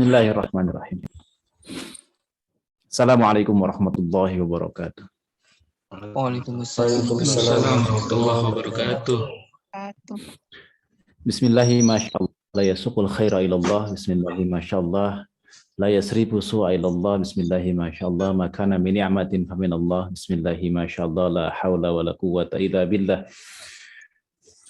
Bismillahirrahmanirrahim. Assalamualaikum warahmatullahi wabarakatuh. Waalaikumsalam warahmatullahi wabarakatuh. Bismillahi masyaallah la yasuqul khaira ilallah. Bismillahi masyaallah la yasrifu su'a ilallah. Bismillahi masyaallah ma kana min ni'matin fa min Allah. Bismillahi masyaallah la haula wala quwwata illa billah.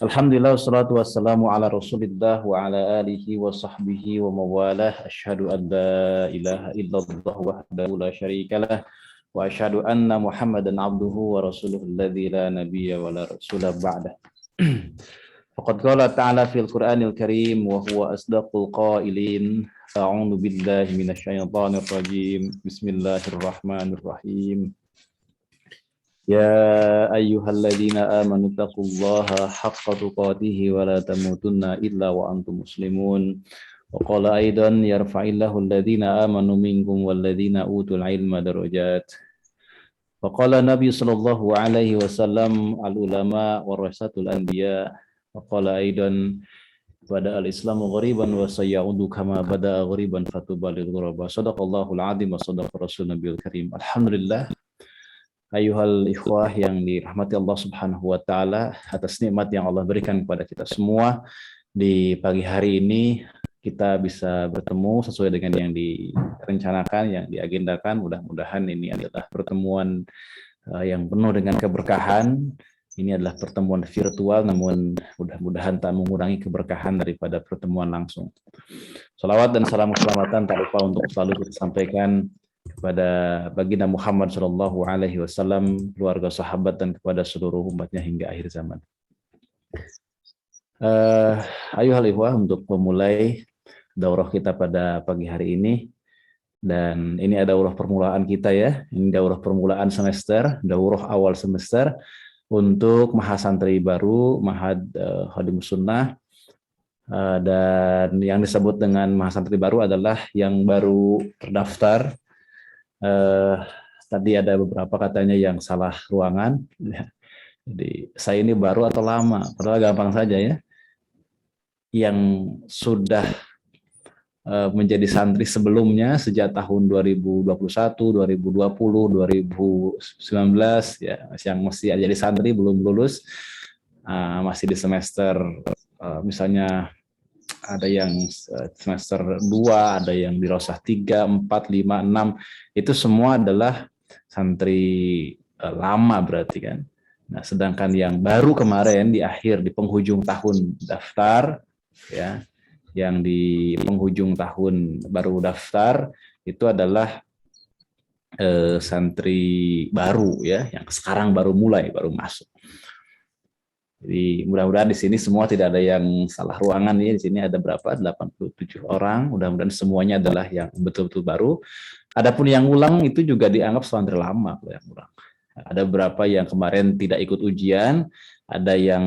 Alhamdulillah wassalatu wassalamu ala Rasulillah wa ala alihi wa sahbihi wa mawalah. Asyhadu an la ilaha illallah wahdahu la syarikalah wa asyhadu anna Muhammadan abduhu wa rasuluhu alladzi la nabiyya wa la rasula ba'dah. Faqad qala ta'ala fil Qur'anil Karim wa huwa asdaqul qailin. A'udzu billahi minasyaitonir rajim. Bismillahirrahmanirrahim. Ya ayyuhalladzina amanu taqullaha haqqa tuqatih wa la tamutunna illa wa antum muslimun. Wa qala aidan yarfa'illahu alladzina amanu minkum walladzina utul ilma darajat. Wa qala Nabi sallallahu alaihi wasallam al ulama warasatul anbiya. Wa qala aidan bada al-islamu ghariban wa sayaudu kama bada ghariban fatubalil ghuraba. Shadaqallahul azim wa shadaqa rasul nabiyul karim. Alhamdulillah. Ayuhal ikhwah yang dirahmati Allah Subhanahu wa taala, atas nikmat yang Allah berikan kepada kita semua di pagi hari ini kita bisa bertemu sesuai dengan yang direncanakan, yang diagendakan. Mudah-mudahan ini adalah pertemuan yang penuh dengan keberkahan. Ini adalah pertemuan virtual, namun mudah-mudahan tak mengurangi keberkahan daripada pertemuan langsung. Salawat dan salam keselamatan tak lupa untuk selalu kita sampaikan kepada baginda Muhammad Shallallahu Alaihi Wasallam, keluarga sahabat dan kepada seluruh umatnya hingga akhir zaman. Ayo halihwah untuk memulai daurah kita pada pagi hari ini, dan ini ada daurah permulaan kita ya. Ini daurah permulaan semester, daurah awal semester untuk mahasantri baru, Mahad Khadimus Sunnah. Dan yang disebut dengan mahasantri baru adalah yang baru terdaftar. Tadi ada beberapa katanya yang salah ruangan. Jadi saya ini baru atau lama? Padahal gampang saja ya. Yang sudah menjadi santri sebelumnya sejak tahun 2021, 2020, 2019 ya, yang masih jadi santri belum lulus, masih di semester misalnya ada yang semester 2, ada yang di rosah 3, 4, 5, 6, itu semua adalah santri lama berarti kan. Nah, sedangkan yang baru kemarin di akhir, di penghujung tahun daftar ya, yang di penghujung tahun baru daftar itu adalah santri baru ya, yang sekarang baru mulai, baru masuk. Jadi mudah-mudahan di sini semua tidak ada yang salah ruangan ya. Di sini ada berapa? 87 orang. Mudah-mudahan semuanya adalah yang betul-betul baru. Adapun yang ulang itu juga dianggap santri lama kalau yang ulang. Ada beberapa yang kemarin tidak ikut ujian, ada yang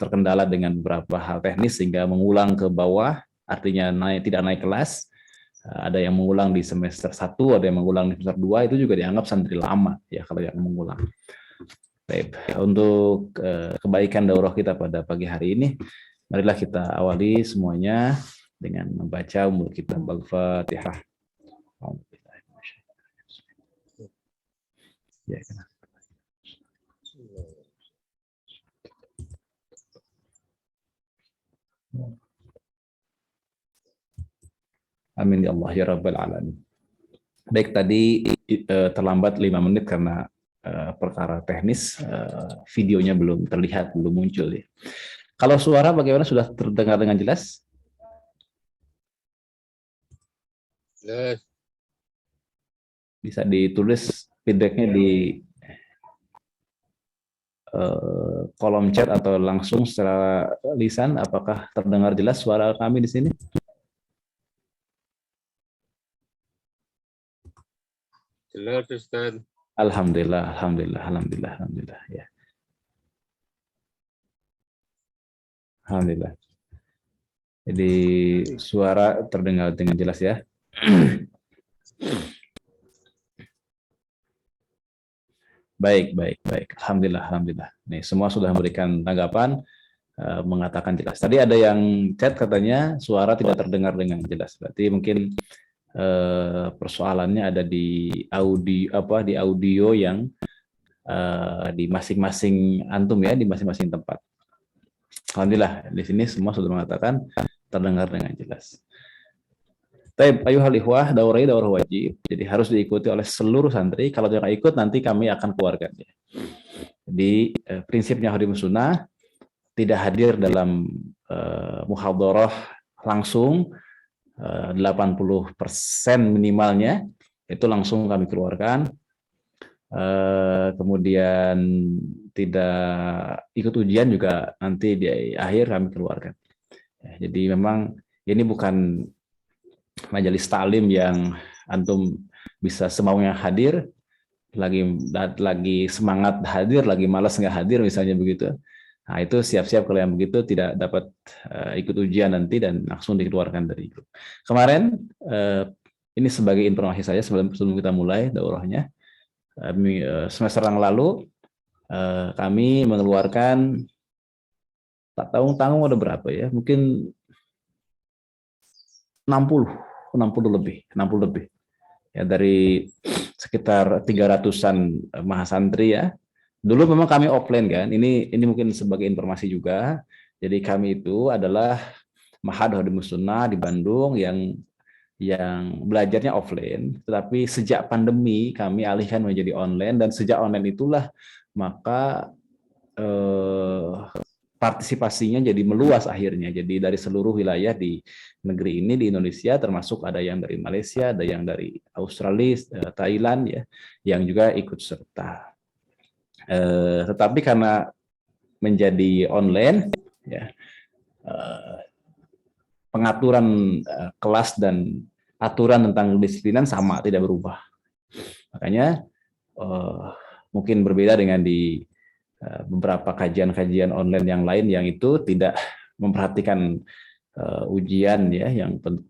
terkendala dengan beberapa hal teknis sehingga mengulang ke bawah, artinya tidak naik kelas. Ada yang mengulang di semester 1, ada yang mengulang di semester 2, itu juga dianggap santri lama ya kalau yang mengulang. Baik, untuk kebaikan daurah kita pada pagi hari ini, marilah kita awali semuanya dengan membaca Ummul Kitab Al-Fatihah. Ya, amin ya Allah ya Rabbal Alamin. Baik, tadi terlambat 5 menit karena perkara teknis, videonya belum terlihat, belum muncul ya. Kalau suara bagaimana, sudah terdengar dengan jelas? Jelas. Bisa ditulis feedbacknya di kolom chat atau langsung secara lisan, apakah terdengar jelas suara kami di sini? Jelas, Ustaz. Alhamdulillah ya. Alhamdulillah. Jadi suara terdengar dengan jelas ya. Baik. Alhamdulillah. Nih, semua sudah memberikan tanggapan. mengatakan jelas. Tadi ada yang chat katanya suara tidak terdengar dengan jelas. Berarti mungkin persoalannya ada di audio yang di masing-masing antum ya, di masing-masing tempat. Alhamdulillah di sini semua sudah mengatakan terdengar dengan jelas. Taib ayuhal ikhwah, daurah wajib. Jadi harus diikuti oleh seluruh santri. Kalau tidak ikut nanti kami akan keluarkan. Jadi prinsipnya Khadimus Sunnah tidak hadir dalam muhadharah langsung 80% minimalnya itu langsung kami keluarkan. Kemudian tidak ikut ujian juga nanti di akhir kami keluarkan. Jadi memang ini bukan majelis taklim yang antum bisa semaunya hadir, lagi semangat hadir, lagi malas nggak hadir misalnya begitu. Nah itu siap-siap kalau yang begitu tidak dapat ikut ujian nanti dan langsung dikeluarkan dari grup. Kemarin ini sebagai informasi saya sebelum kita mulai daurahnya, semester yang lalu kami mengeluarkan tak tanggung ada berapa ya, mungkin 60 lebih ya, dari sekitar 300-an mahasantri ya. Dulu memang kami offline kan, ini mungkin sebagai informasi juga. Jadi kami itu adalah Ma'had Khadimus Sunnah di Bandung yang belajarnya offline, tetapi sejak pandemi kami alihkan menjadi online, dan sejak online itulah maka partisipasinya jadi meluas akhirnya. Jadi dari seluruh wilayah di negeri ini, di Indonesia, termasuk ada yang dari Malaysia, ada yang dari Australia, Thailand ya, yang juga ikut serta. Tetapi karena menjadi online ya, pengaturan kelas dan aturan tentang kedisiplinan sama, tidak berubah. Makanya mungkin berbeda dengan di beberapa kajian-kajian online yang lain yang itu tidak memperhatikan ujian ya,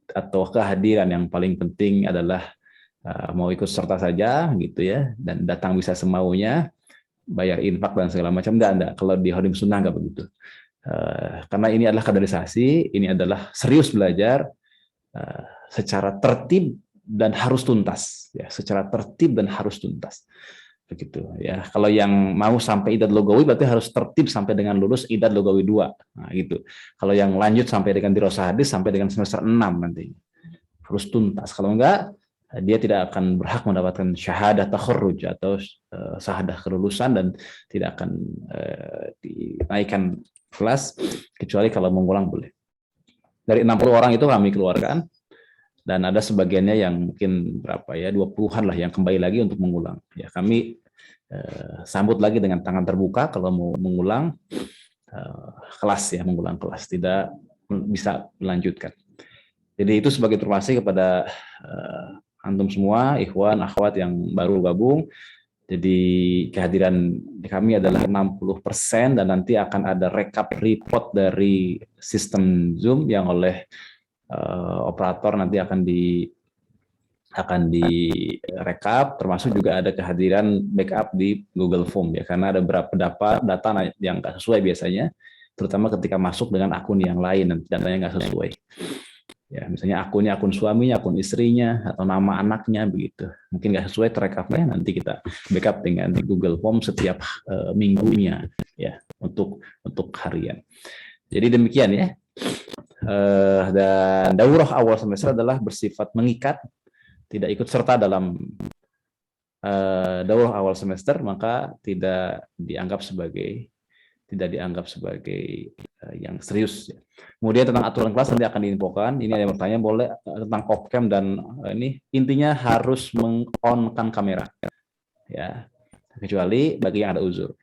atau kehadiran. Yang paling penting adalah mau ikut serta saja gitu ya, dan datang bisa semaunya, bayar infak dan segala macam. Enggak. Kalau di Khadimus Sunnah enggak begitu. Karena ini adalah kaderisasi, ini adalah serius belajar secara tertib dan harus tuntas ya, secara tertib dan harus tuntas. Begitu ya. Kalau yang mau sampai idad logawi berarti harus tertib sampai dengan lulus idad logawi 2. Nah, gitu. Kalau yang lanjut sampai dengan dirasah hadis sampai dengan semester 6 nanti. Harus tuntas. Kalau enggak, dia tidak akan berhak mendapatkan syahadah takharruj atau syahadah kelulusan, dan tidak akan dinaikkan kelas kecuali kalau mengulang boleh. Dari 60 orang itu kami keluarkan, dan ada sebagiannya yang mungkin berapa ya, 20-an lah yang kembali lagi untuk mengulang. Ya, kami sambut lagi dengan tangan terbuka kalau mau mengulang kelas ya, mengulang kelas, tidak bisa melanjutkan. Jadi itu sebagai informasi kepada antum semua, ikhwan, akhwat yang baru gabung. Jadi kehadiran kami adalah 60%, dan nanti akan ada rekap report dari sistem Zoom yang oleh operator nanti akan direkap, termasuk juga ada kehadiran backup di Google Form ya, karena ada beberapa data yang nggak sesuai biasanya, terutama ketika masuk dengan akun yang lain dan datanya nggak sesuai. Ya, misalnya akun suaminya, akun istrinya, atau nama anaknya begitu. Mungkin nggak sesuai terekapnya, nanti kita backup dengan Google Form setiap minggunya ya, untuk harian. Jadi demikian ya. Dan daurah awal semester adalah bersifat mengikat, tidak ikut serta dalam daurah awal semester, maka tidak dianggap sebagai yang serius. Kemudian tentang aturan kelas nanti akan diinfokan. Ini ada yang bertanya boleh tentang off-cam, dan ini intinya harus meng-on-kan kamera ya, kecuali bagi yang ada uzur.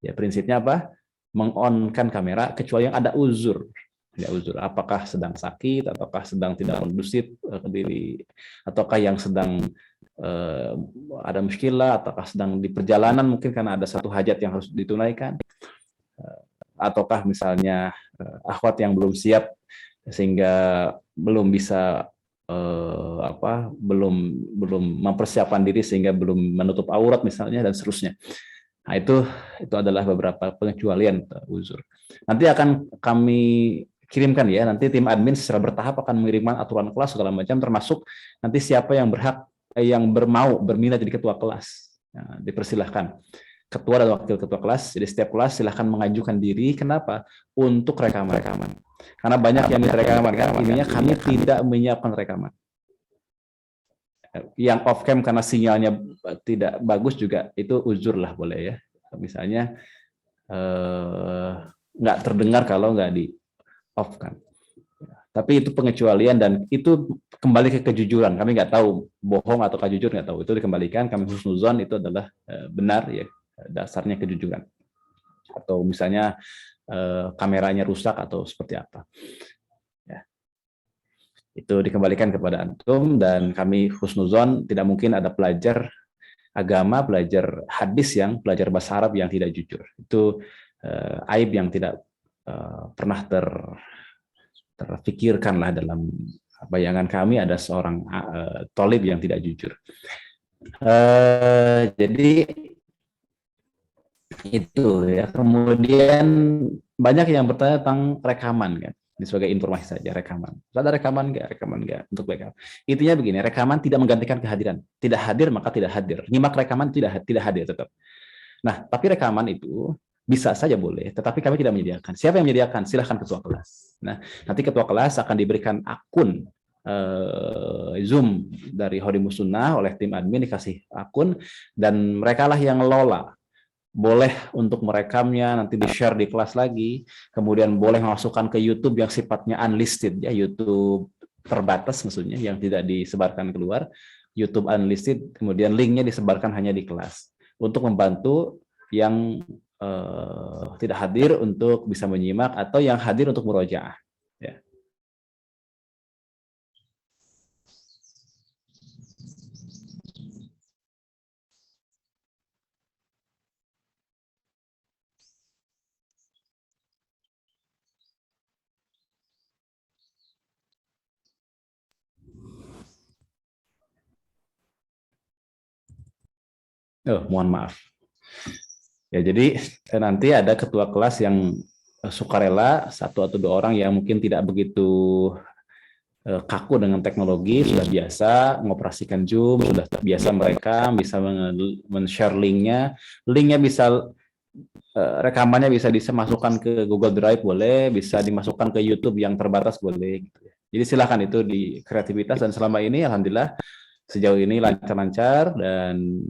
Ya, prinsipnya apa? Meng-on-kan kamera kecuali yang ada uzur. Ya, uzur. Apakah sedang sakit, ataukah sedang tidak kondusif ke diri, ataukah yang sedang ada muskilah, ataukah sedang di perjalanan mungkin karena ada satu hajat yang harus ditunaikan, ataukah misalnya akhwat yang belum siap sehingga belum bisa belum mempersiapkan diri sehingga belum menutup aurat misalnya, dan seterusnya. Nah, itu adalah beberapa pengecualian uzur. Nanti akan kami kirimkan ya, nanti tim admin secara bertahap akan mengirimkan aturan kelas segala macam, termasuk nanti siapa yang berhak, yang berminat jadi ketua kelas. Nah, dipersilahkan. Ketua dan wakil ketua kelas, jadi setiap kelas silahkan mengajukan diri. Kenapa? Untuk rekaman. Karena banyak yang minta rekaman, kan? Intinya kami tidak menyiapkan rekaman. Yang off cam karena sinyalnya tidak bagus juga itu uzur lah, boleh ya. Misalnya nggak terdengar kalau nggak di off kan. Tapi itu pengecualian dan itu kembali ke kejujuran. Kami nggak tahu bohong atau jujur, nggak tahu. Itu dikembalikan. Kami husnuzon itu adalah benar ya, dasarnya kejujuran. Atau misalnya kameranya rusak atau seperti apa. Ya. Itu dikembalikan kepada antum dan kami husnuzon. Tidak mungkin ada pelajar agama, belajar hadis belajar bahasa Arab yang tidak jujur. Itu aib yang tidak pernah terfikirkan lah dalam bayangan kami ada seorang tolib yang tidak jujur. Jadi itu ya. Kemudian banyak yang bertanya tentang rekaman kan. Ini sebagai informasi saja, rekaman. Ada rekaman nggak untuk backup. Intinya begini, rekaman tidak menggantikan kehadiran. Tidak hadir maka tidak hadir. Nyimak rekaman tidak hadir tetap. Nah, tapi rekaman itu bisa saja boleh, tetapi kami tidak menyediakan. Siapa yang menyediakan? Silahkan ketua kelas. Nah, nanti ketua kelas akan diberikan akun Zoom dari Hodimus Sunnah oleh tim admin, dikasih akun, dan mereka lah yang ngelola. Boleh untuk merekamnya, nanti di-share di kelas lagi, kemudian boleh masukkan ke YouTube yang sifatnya unlisted, ya, YouTube terbatas maksudnya, yang tidak disebarkan keluar, YouTube unlisted, kemudian linknya disebarkan hanya di kelas, untuk membantu yang tidak hadir untuk bisa menyimak atau yang hadir untuk murojaah. Ya. Oh, mohon maaf. Ya, jadi nanti ada ketua kelas yang sukarela, satu atau dua orang yang mungkin tidak begitu kaku dengan teknologi, sudah biasa mengoperasikan Zoom, sudah biasa mereka bisa men-share linknya bisa rekamannya bisa dimasukkan ke Google Drive boleh, bisa dimasukkan ke YouTube yang terbatas boleh. Jadi silakan, itu di kreativitas, dan selama ini alhamdulillah sejauh ini lancar-lancar dan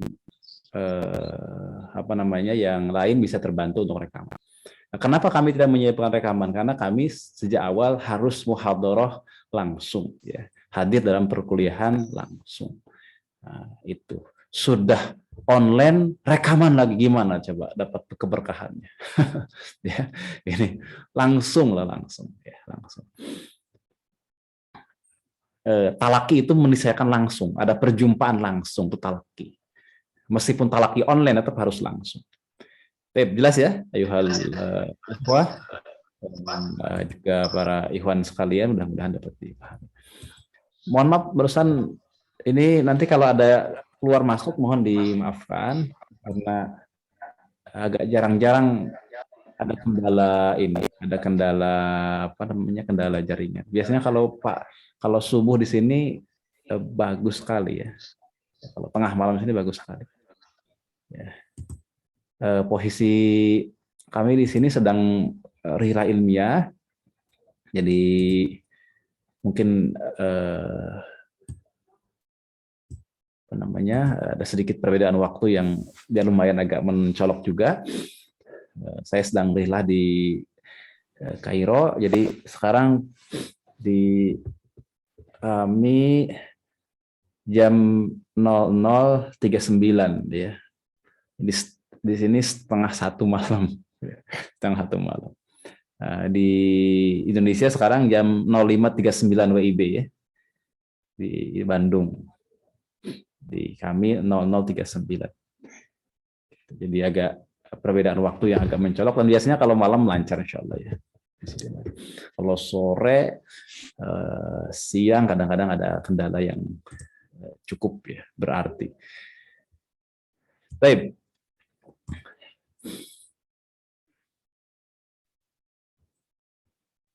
yang lain bisa terbantu untuk rekaman. Nah, kenapa kami tidak menyiapkan rekaman? Karena kami sejak awal harus muhadharah langsung, ya, hadir dalam perkuliahan langsung. Nah, itu sudah online, rekaman lagi gimana coba dapat keberkahannya? Ya, ini langsung. Ya, langsung. Talaki itu menisahkan langsung, ada perjumpaan langsung, itu talaki. Meskipun talaki online tetap harus langsung. Jelas ya, ayuhal ikhwah, juga para ikhwan sekalian, mudah-mudahan dapat dipahami. Mohon maaf barusan ini, nanti kalau ada keluar masuk mohon dimaafkan karena agak jarang-jarang ada kendala jaringan. Biasanya kalau subuh di sini bagus sekali ya. Kalau tengah malam di sini bagus sekali. Ya. Posisi kami di sini sedang rihlah ilmiah, jadi mungkin ada sedikit perbedaan waktu yang dia lumayan agak mencolok juga. Saya sedang rihlah di Kairo, jadi sekarang di kami jam 00.39 ya. Di sini setengah satu malam. Di Indonesia sekarang jam 05.39 WIB ya. Di Bandung. Di kami 00.39. Jadi agak perbedaan waktu yang agak mencolok, dan biasanya kalau malam lancar insyaallah ya. Kalau sore siang kadang-kadang ada kendala yang cukup ya berarti. Baik.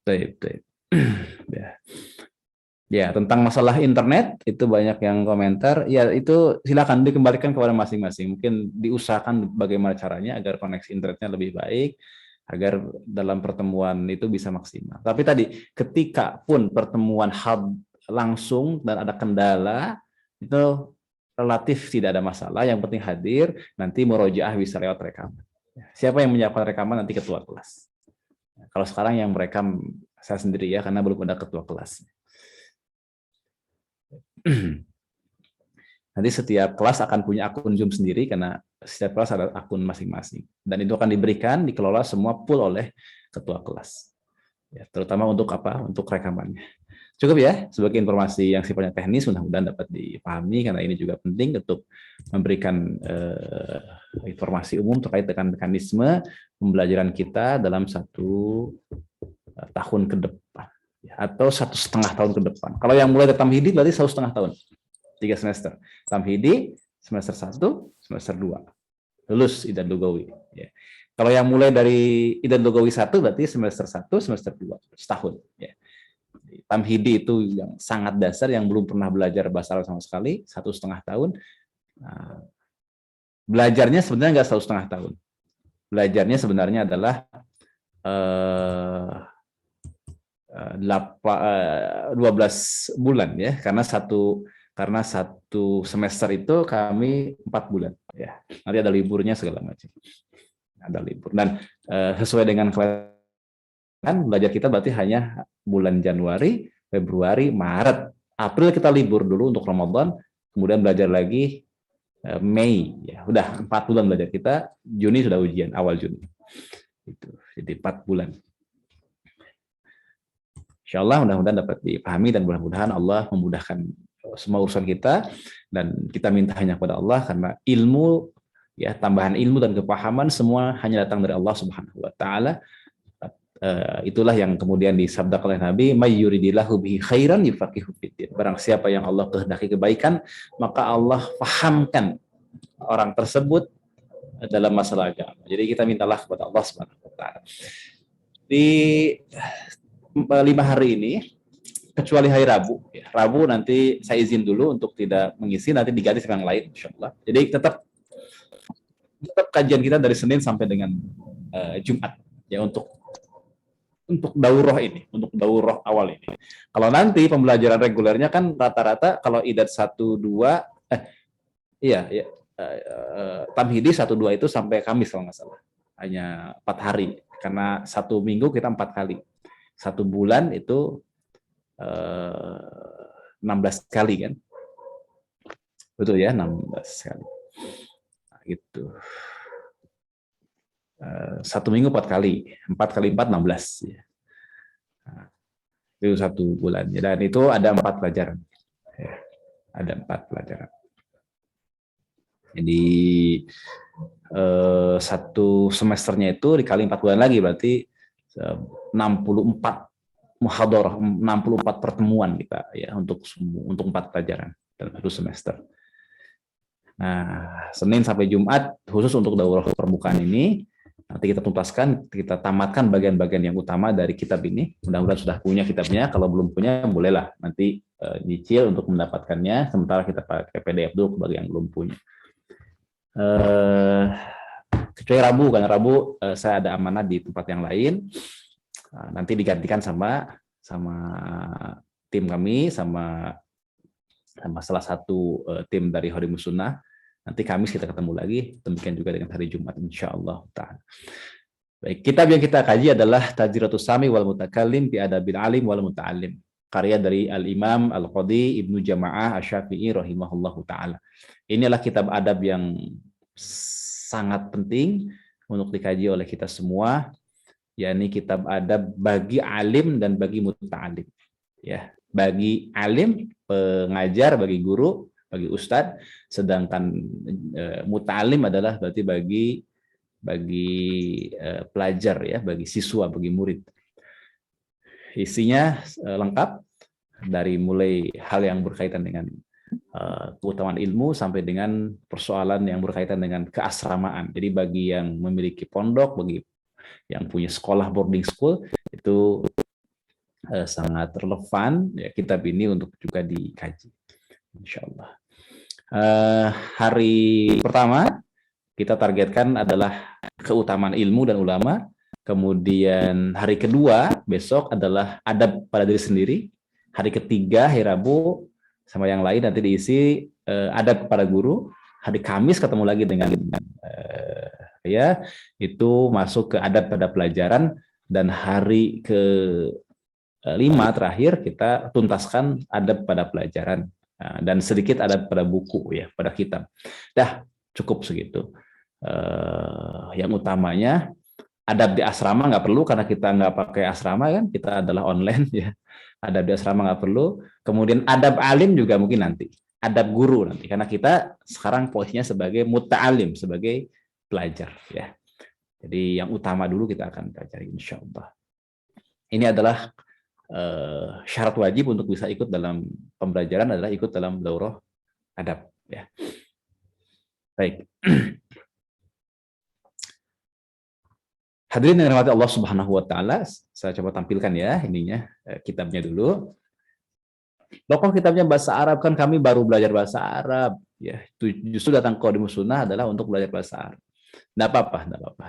Baik, baik. Ya. Ya, tentang masalah internet itu banyak yang komentar. Ya, itu silakan dikembalikan kepada masing-masing. Mungkin diusahakan bagaimana caranya agar koneksi internetnya lebih baik, agar dalam pertemuan itu bisa maksimal. Tapi tadi, ketika pun pertemuan hub langsung dan ada kendala, itu relatif tidak ada masalah. Yang penting hadir, nanti murojaah bisa lewat rekaman. Siapa yang menyiapkan rekaman? Nanti ketua kelas. Kalau sekarang yang merekam saya sendiri ya, karena belum ada ketua kelas. Nanti setiap kelas akan punya akun Zoom sendiri karena setiap kelas ada akun masing-masing. Dan itu akan diberikan, dikelola semua full oleh ketua kelas. Ya, terutama untuk apa? Untuk rekamannya. Cukup ya, sebagai informasi yang sifatnya teknis, mudah-mudahan dapat dipahami karena ini juga penting untuk memberikan informasi umum terkait dengan mekanisme pembelajaran kita dalam 1 tahun ke depan. Atau 1,5 tahun ke depan. Kalau yang mulai dari tamhidi berarti 1,5 tahun. 3 semester. Tamhidi semester 1, semester 2. Lulus Idad Lugawi. Ya. Kalau yang mulai dari Idad Lugawi 1 berarti semester 1, semester 2. Setahun. Ya. Tamhidi itu yang sangat dasar, yang belum pernah belajar bahasa Arab sama sekali, 1,5 tahun. Nah, belajarnya sebenarnya nggak 1,5 tahun. Belajarnya sebenarnya adalah 12 bulan ya, karena satu semester itu kami 4 bulan ya. Nanti ada liburnya segala macam. Ada libur dan sesuai dengan kan belajar kita berarti hanya bulan Januari, Februari, Maret, April kita libur dulu untuk Ramadan, kemudian belajar lagi Mei ya. Udah 4 bulan belajar kita, Juni sudah ujian awal Juni. Itu. Jadi 4 bulan. Insya Allah mudah-mudahan dapat dipahami dan mudah-mudahan Allah memudahkan semua urusan kita dan kita minta hanya kepada Allah karena ilmu ya, tambahan ilmu dan kepahaman semua hanya datang dari Allah Subhanahu wa taala. Itulah yang kemudian disabdakan oleh Nabi, may yuridillahu bihi khairan yufaqihu fiddin. Barang siapa yang Allah kehendaki kebaikan, maka Allah pahamkan orang tersebut dalam masalah agama. Jadi kita mintalah kepada Allah Subhanahu wa taala. Di 5 hari ini kecuali hari Rabu. Ya, Rabu nanti saya izin dulu untuk tidak mengisi, nanti diganti dengan yang lain, insyaallah. Jadi tetap kajian kita dari Senin sampai dengan Jumat ya untuk daurah ini, untuk daurah awal ini. Kalau nanti pembelajaran regulernya kan rata-rata kalau Idad 1-2 Tamhidi 1-2 itu sampai Kamis kalau nggak salah. Hanya 4 hari karena 1 minggu kita 4 kali. 1 bulan itu 16 kali kan. Betul ya, 16 kali. Nah, gitu. 1 minggu 4 kali. 4 kali 4, 16. Ya. Nah, itu 1 bulan. Dan itu ada 4 pelajaran. Ya, ada 4 pelajaran. Jadi 1 semesternya itu dikali 4 bulan lagi, berarti 64 muhadharah, 64 pertemuan kita ya untuk 4 pelajaran dalam 1 semester. Nah, Senin sampai Jumat khusus untuk daurah permukaan ini nanti kita tuntaskan, kita tamatkan bagian-bagian yang utama dari kitab ini. Mudah-mudahan sudah punya kitabnya, kalau belum punya bolehlah nanti nyicil untuk mendapatkannya, sementara kita pakai PDF dulu bagi yang belum punya. Kecuali Rabu, karena Rabu saya ada amanah di tempat yang lain. Nanti digantikan sama tim kami, sama salah satu tim dari Khadimus Sunnah. Nanti Kamis kita ketemu lagi, demikian juga dengan hari Jumat insyaallah ta'ala. Baik, kitab yang kita kaji adalah Tadzkiratus Sami wal Mutakallim bi Adabil Alim wal Muta'allim, karya dari Al-Imam Al-Qadhi Ibnu Jama'ah Asy-Syafi'i rahimahullahu ta'ala. Inilah kitab adab yang sangat penting untuk dikaji oleh kita semua, yakni kitab adab bagi alim dan bagi muta'alim. Ya, bagi alim, pengajar, bagi guru, bagi ustadz, sedangkan muta'alim adalah berarti bagi pelajar ya, bagi siswa, bagi murid. Isinya lengkap dari mulai hal yang berkaitan dengan keutamaan ilmu sampai dengan persoalan yang berkaitan dengan keasramaan. Jadi bagi yang memiliki pondok, bagi yang punya sekolah boarding school, itu sangat relevan ya kitab ini untuk juga dikaji. Insya Allah. Hari pertama kita targetkan adalah keutamaan ilmu dan ulama. Kemudian hari kedua besok adalah adab pada diri sendiri. Hari ketiga hari Rabu sama yang lain nanti diisi adab kepada guru. Hari Kamis ketemu lagi dengan ya itu masuk ke adab pada pelajaran, dan hari ke-5 terakhir kita tuntaskan adab pada pelajaran. Dan sedikit adab pada buku ya, pada kitab. Dah cukup segitu. Yang utamanya adab di asrama nggak perlu karena kita nggak pakai asrama kan, kita adalah online ya. Adab di asrama nggak perlu. Kemudian adab alim juga mungkin nanti. Adab guru nanti karena kita sekarang posisinya sebagai muta'alim, sebagai pelajar ya. Jadi yang utama dulu kita akan pelajari insya Allah. Ini adalah syarat wajib untuk bisa ikut dalam pembelajaran adalah ikut dalam daurah adab ya. Baik. Hadirin yang dirahmati Allah Subhanahu wa taala, saya coba tampilkan ya ininya kitabnya dulu. Loh kitabnya bahasa Arab, kan kami baru belajar bahasa Arab ya. Justru datang ke Qadimus Sunnah adalah untuk belajar bahasa Arab. Enggak apa-apa.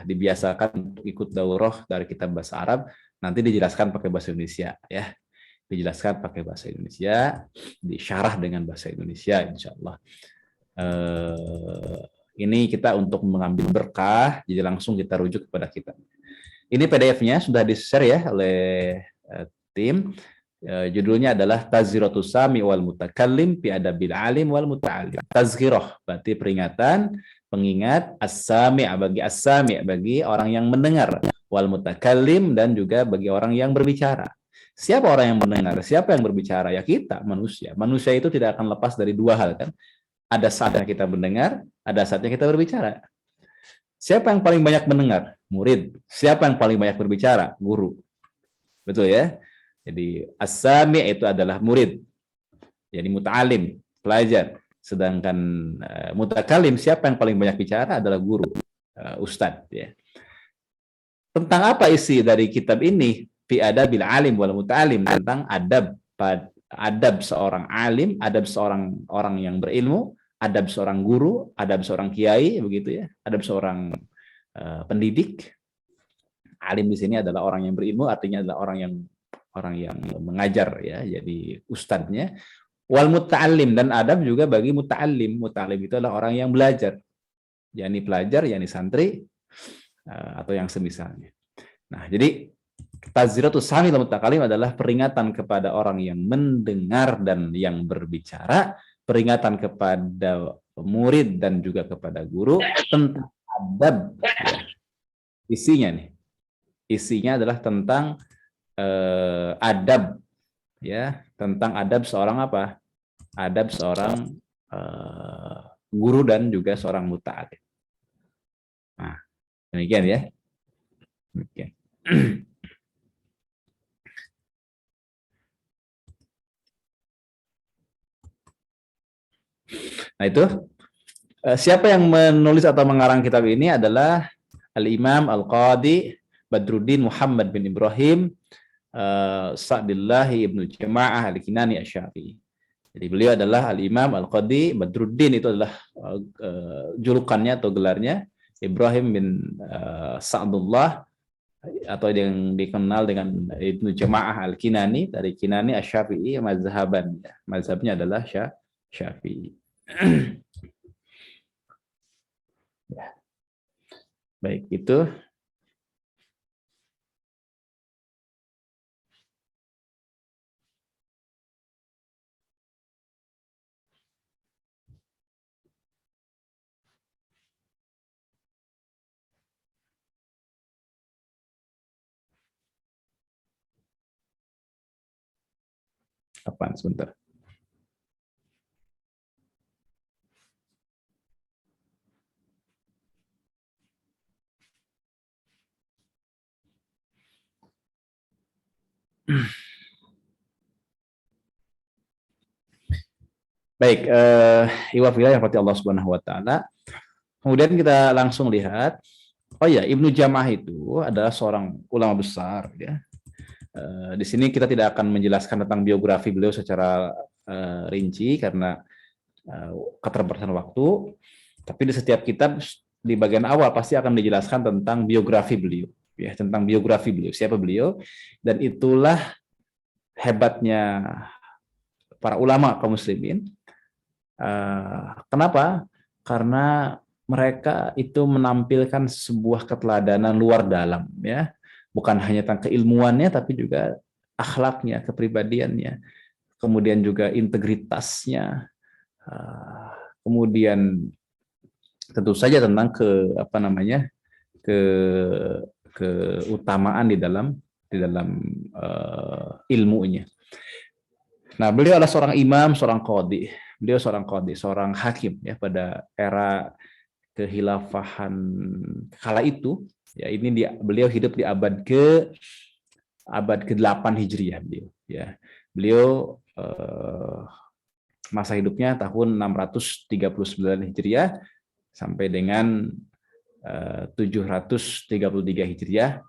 Dibiasakan untuk ikut daurah dari kitab bahasa Arab, nanti dijelaskan pakai bahasa Indonesia ya. Dijelaskan pakai bahasa Indonesia, disyarah dengan bahasa Indonesia insyaallah. Ini kita untuk mengambil berkah, jadi langsung kita rujuk kepada kitab. Ini PDF-nya sudah di-share ya oleh tim. Judulnya adalah Tazkiratus Sami wal Mutakallim fi Adabil Alim wal Muta'allim. Tazkirah berarti peringatan, pengingat, as-sami' bagi as-sami' bagi orang yang mendengar, wal mutakallim dan juga bagi orang yang berbicara. Siapa orang yang mendengar? Siapa yang berbicara? Ya kita, manusia. Manusia itu tidak akan lepas dari dua hal kan. Ada saatnya kita mendengar, ada saatnya kita berbicara. Siapa yang paling banyak mendengar? Murid. Siapa yang paling banyak berbicara? Guru. Betul ya? Jadi as-sami' itu adalah murid. Jadi muta'alim, pelajar. Sedangkan mutakalim, siapa yang paling banyak bicara adalah guru, ustadz ya. Tentang apa isi dari kitab ini? Fi adabil alim wal muta'alim, tentang adab seorang alim, adab seorang orang yang berilmu, adab seorang guru, adab seorang kiai begitu ya, adab seorang pendidik. Alim di sini adalah orang yang berilmu, artinya adalah orang yang mengajar ya, jadi ustadznya. Wal muta'allim, dan adab juga bagi muta'allim. Muta'allim itu adalah orang yang belajar, yakni pelajar, yakni santri atau yang semisalnya. Nah, jadi tazkiratus sami wal mutakallim adalah peringatan kepada orang yang mendengar dan yang berbicara, peringatan kepada murid dan juga kepada guru tentang adab. Ya. Isinya nih, isinya adalah tentang adab, ya, tentang adab seorang apa? Adab seorang guru dan juga seorang muta'alim. Nah, demikian ya. Demikian. Nah itu, siapa yang menulis atau mengarang kitab ini adalah Al-Imam Al-Qadi Badruddin Muhammad bin Ibrahim Sa'dillahi Ibnu Jama'ah Al-Kinani Asy-Syafi'i. Jadi beliau adalah Al-Imam Al-Qadi Badruddin, itu adalah julukannya atau gelarnya, Ibrahim bin Sa'dullah, atau yang dikenal dengan Ibnu Jama'ah Al-Kinani, dari Kinani Asy-Syafi'i mazhaban. Mazhabnya adalah Syafi'i. Ya. Baik, itu apaan sebentar. Baik, Iwa Fila yang Allah Subhanahu wa taala. Kemudian kita langsung lihat, oh ya, Ibnu Jamah itu adalah seorang ulama besar ya. Di sini kita tidak akan menjelaskan tentang biografi beliau secara rinci karena keterbatasan waktu, tapi di setiap kitab di bagian awal pasti akan dijelaskan tentang biografi beliau, ya, tentang biografi beliau, siapa beliau, dan itulah hebatnya para ulama kaum muslimin. Kenapa? Karena mereka itu menampilkan sebuah keteladanan luar dalam, ya, bukan hanya tentang keilmuannya, tapi juga akhlaknya, kepribadiannya, kemudian juga integritasnya, kemudian tentu saja tentang keutamaan di dalam ilmunya. Nah, beliau adalah seorang imam, seorang qadhi. Beliau seorang qadhi, seorang hakim ya pada era kehilafahan kala itu. Ya, ini beliau hidup di abad ke-8 Hijriah beliau. Ya, beliau masa hidupnya tahun 639 Hijriah sampai dengan 733 Hijriah.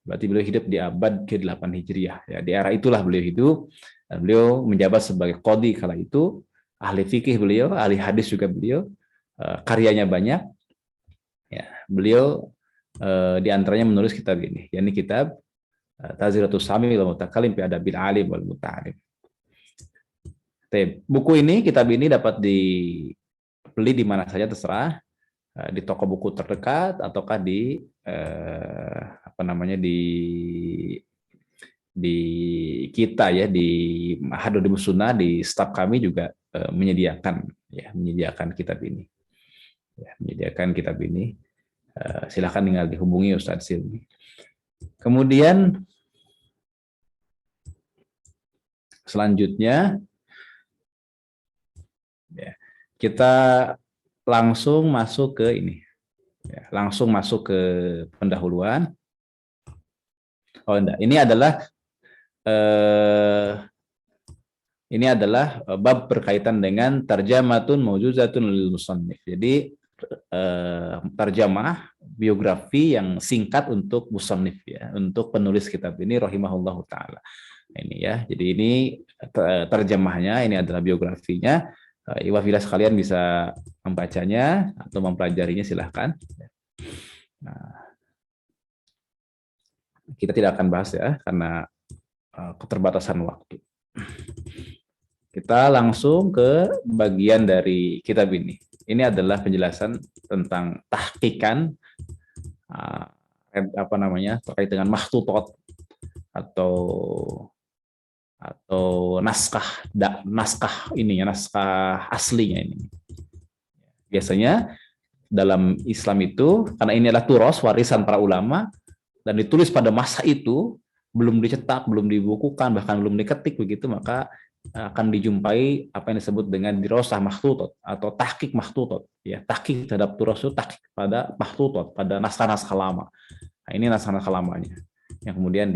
Berarti beliau hidup di abad ke-8 Hijriah. Ya, di era itulah beliau hidup. Dan beliau menjabat sebagai qadhi kala itu. Ahli fikih beliau, ahli hadis juga beliau. Karyanya banyak. Ya, beliau di antaranya menulis kitab ini. Yakni kitab Tazkiratus Sami wal Mutakallim fi Adabil Alim wal Muta'alim. Buku ini, kitab ini dapat dibeli di mana saja terserah, di toko buku terdekat ataukah di di kita ya, di Hadodim Sunnah, di staf kami juga menyediakan kitab ini. Ya, menyediakan kitab ini. Silakan tinggal dihubungi Ustadz Silmi. Kemudian selanjutnya ya, kita langsung masuk ke ini. Ya, langsung masuk ke pendahuluan. Oh enggak, ini adalah bab berkaitan dengan tarjamatun mawjuzatun lil musannif. Jadi tarjamah biografi yang singkat untuk musannif ya, untuk penulis kitab ini rahimahullahu taala. Ini ya. Jadi ini terjemahnya, ini adalah biografinya. Iwa Fila sekalian bisa membacanya atau mempelajarinya, silahkan. Nah, kita tidak akan bahas ya karena keterbatasan waktu. Kita langsung ke bagian dari kitab ini. Ini adalah penjelasan tentang tahqiqan terkait dengan makhtutot atau naskah aslinya ini. Biasanya dalam Islam itu, karena ini adalah turos, warisan para ulama, dan ditulis pada masa itu, belum dicetak, belum dibukukan, bahkan belum diketik begitu, maka akan dijumpai apa yang disebut dengan dirosah makhtutot atau tahqiq makhtutot. Ya, tahqiq terhadap turos itu tahqiq pada makhtutot, pada naskah-naskah lama. Nah, ini naskah-naskah lamanya yang kemudian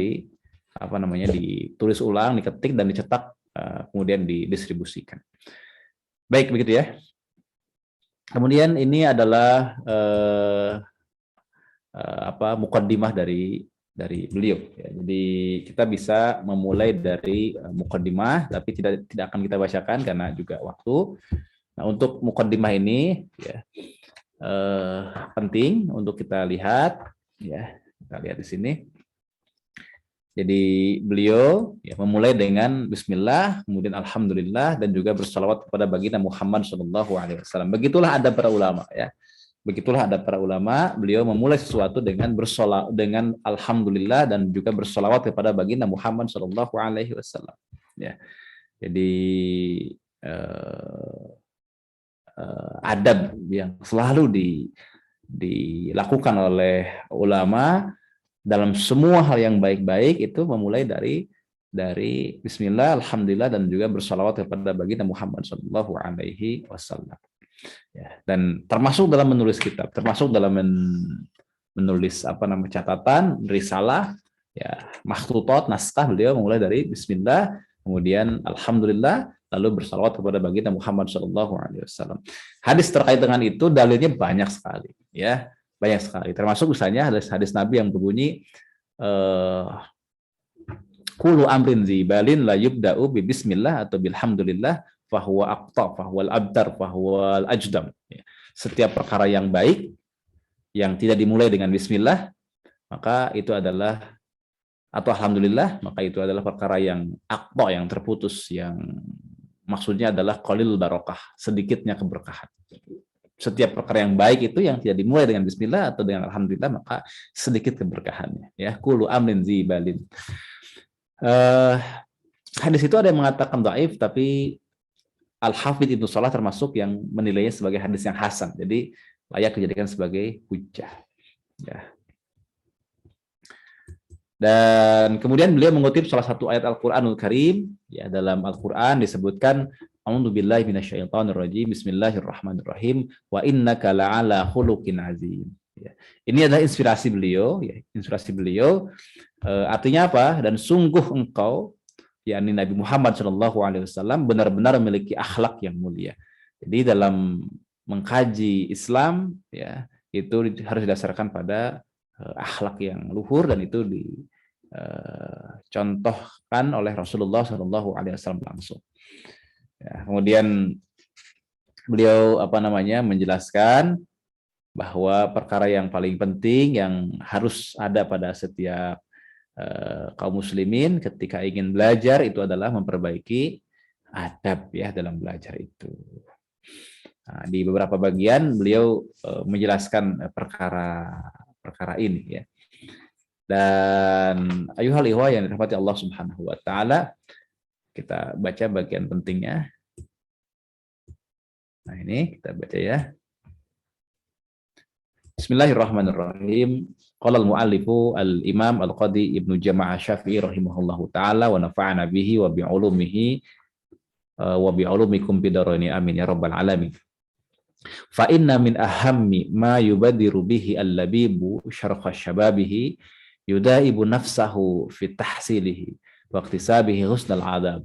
ditulis ulang, diketik dan dicetak, kemudian didistribusikan. Baik, begitu ya. Kemudian ini adalah muqaddimah dari beliau. Ya, jadi kita bisa memulai dari muqaddimah, tapi tidak akan kita bacakan karena juga waktu. Nah, untuk muqaddimah ini ya penting untuk kita lihat. Ya, kita lihat di sini. Jadi beliau ya, memulai dengan Bismillah, kemudian Alhamdulillah, dan juga bersalawat kepada baginda Muhammad SAW. Begitulah adab para ulama ya. Begitulah adab para ulama. Beliau memulai sesuatu dengan Alhamdulillah dan juga bersalawat kepada baginda Muhammad SAW. Ya. Jadi adab yang selalu dilakukan oleh ulama dalam semua hal yang baik-baik itu memulai dari Bismillah, Alhamdulillah, dan juga bersalawat kepada baginda Muhammad SAW. Ya, dan termasuk dalam menulis kitab, termasuk dalam menulis catatan, risalah, ya, makhtutot, naskah, beliau memulai dari Bismillah, kemudian Alhamdulillah, lalu bersalawat kepada baginda Muhammad SAW. Hadis terkait dengan itu dalilnya banyak sekali, ya, banyak sekali. Termasuk misalnya hadis Nabi yang berbunyi Kulu amrin zibalin la yubda'u bi bismillah atau bilhamdulillah fahuwa aqta fahuwal abdar fahuwal ajdam. Setiap perkara yang baik yang tidak dimulai dengan bismillah, maka itu adalah, atau alhamdulillah, maka itu adalah perkara yang aqta, yang terputus, yang maksudnya adalah qalil barokah, sedikitnya keberkahan. Setiap perkara yang baik itu yang tidak dimulai dengan bismillah atau dengan alhamdulillah, maka sedikit keberkahannya. Ya, kulu amrin zibalin. Hadis itu ada yang mengatakan dhaif, tapi Al-Hafidz Ibnu Shalah termasuk yang menilainya sebagai hadis yang hasan. Jadi layak dijadikan sebagai hujjah. Ya. Dan kemudian beliau mengutip salah satu ayat Al-Qur'anul Karim, ya, dalam Al-Qur'an disebutkan A'udzubillahi minasyaitonirrajim, bismillahirrahmanirrahim, wa innaka la'ala khuluqin azim. Ya. Ini adalah inspirasi beliau, ya, inspirasi beliau. Artinya apa? Dan sungguh engkau, yakni Nabi Muhammad SAW, benar-benar memiliki akhlak yang mulia. Jadi dalam mengkaji Islam, ya, itu harus didasarkan pada akhlak yang luhur, dan itu dicontohkan oleh Rasulullah SAW langsung. Ya, kemudian beliau menjelaskan bahwa perkara yang paling penting yang harus ada pada setiap kaum muslimin ketika ingin belajar itu adalah memperbaiki adab, ya, dalam belajar itu. Nah, di beberapa bagian beliau menjelaskan perkara ini, ya. Dan ayuhal ikhwah yang dirahmati Allah Subhanahu wa taala, kita baca bagian pentingnya. Nah, ini kita baca, ya. Bismillahirrahmanirrahim. Qala al-mu'allifu al-Imam Al-Qadi Ibnu Jama'ah Syafi'i rahimahullahu taala wa nafa'ana bihi wa bi'ulumihi wa bi'ulumikum bidaraini amin ya rabbal alamin. Fa inna min ahammi ma yubadiru bihi al-labibu syarqa syababihi yudaibu nafsahu fi tahsilihi wa iktisabihi husnal adab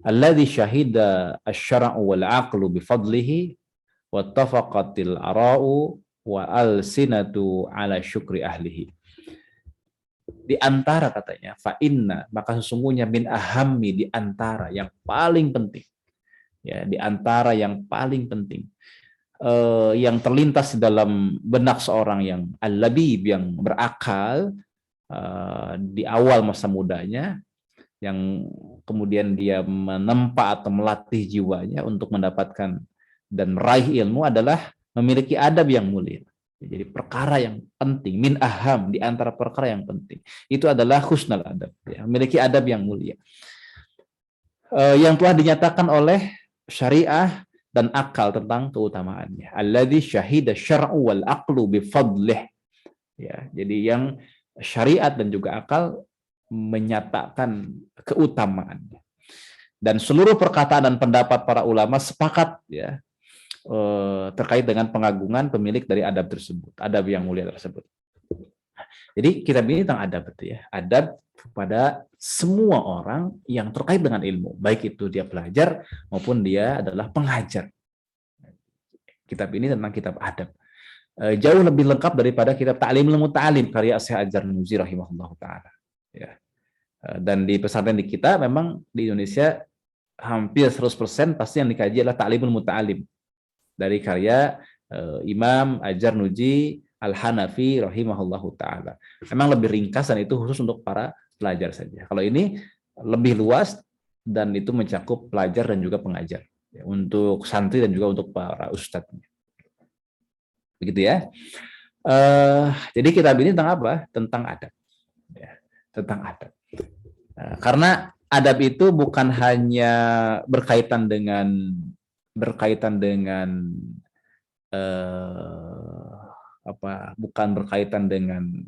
alladhi syahida asy-syar'u wal 'aqlu bi fadlihi wa tafaqatil ara'u wa al-sinatu ala syukri ahlihi. Di antara, katanya, fa inna, maka sesungguhnya, min ahammi, di antara yang paling penting, ya, di antara yang paling penting, yang terlintas di dalam benak seorang yang al-labib, yang berakal di awal masa mudanya, yang kemudian dia menempa atau melatih jiwanya untuk mendapatkan dan meraih ilmu, adalah memiliki adab yang mulia. Jadi perkara yang penting, min aham, di antara perkara yang penting, itu adalah husnul adab, ya, memiliki adab yang mulia, yang telah dinyatakan oleh syariah dan akal tentang keutamaannya. Alladzi syahida syar'u wal aqlu bi fadlih. Ya, jadi yang syariat dan juga akal menyatakan keutamaannya. Dan seluruh perkataan dan pendapat para ulama sepakat, ya, terkait dengan pengagungan pemilik dari adab tersebut, adab yang mulia tersebut. Jadi kitab ini tentang adab, ya, adab kepada semua orang yang terkait dengan ilmu, baik itu dia pelajar maupun dia adalah pengajar. Kitab ini tentang kitab adab. Jauh lebih lengkap daripada kitab Ta'limul Muta'alim karya Syekh Az-Zarnuji rahimahullahu taala. Ya. Dan di pesantren di kita, memang di Indonesia hampir 100% pasti yang dikaji adalah Ta'limul Muta'alim dari karya Imam Az-Zarnuji Al-Hanafi rahimahullahu taala. Memang lebih ringkas dan itu khusus untuk para pelajar saja. Kalau ini lebih luas dan itu mencakup pelajar dan juga pengajar, ya, untuk santri dan juga untuk para ustadz. Begitu, ya. Jadi kitab ini tentang apa? Tentang adab, ya, tentang adab. Karena adab itu bukan hanya berkaitan dengan bukan berkaitan dengan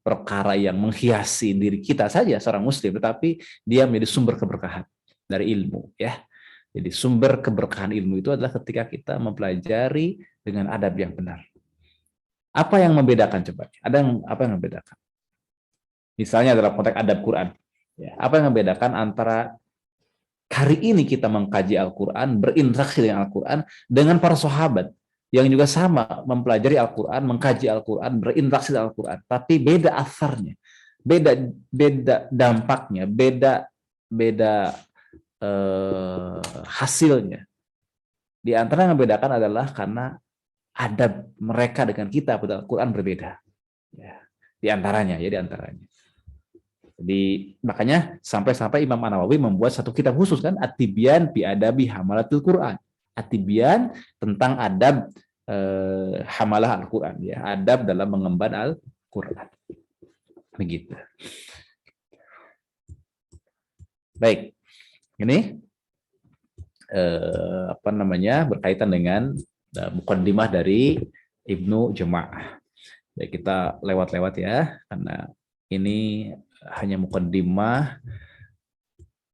perkara yang menghiasi diri kita saja seorang muslim, tetapi dia menjadi sumber keberkahan dari ilmu, ya. Jadi sumber keberkahan ilmu itu adalah ketika kita mempelajari dengan adab yang benar. Apa yang membedakan, coba? Apa yang membedakan? Misalnya dalam konteks adab Quran, ya, apa yang membedakan antara hari ini kita mengkaji Al-Quran, berinteraksi dengan Al-Quran, dengan para sahabat yang juga sama mempelajari Al-Quran, mengkaji Al-Quran, berinteraksi dengan Al-Quran, tapi beda asarnya, beda dampaknya, beda hasilnya. Di antara yang membedakan adalah karena adab mereka dengan kita pada Al-Quran berbeda. Ya, di antaranya. Jadi makanya sampai-sampai Imam An-Nawawi membuat satu kitab khusus kan, At-Tibyan bi Adabi Hamalatul Quran. At-Tibyan tentang adab hamalah Al-Quran, ya, adab dalam mengemban Al-Quran. Begitu. Baik. Ini berkaitan dengan muqaddimah dari Ibnu Juma'ah. Ya, kita lewat-lewat ya, karena ini hanya muqaddimah.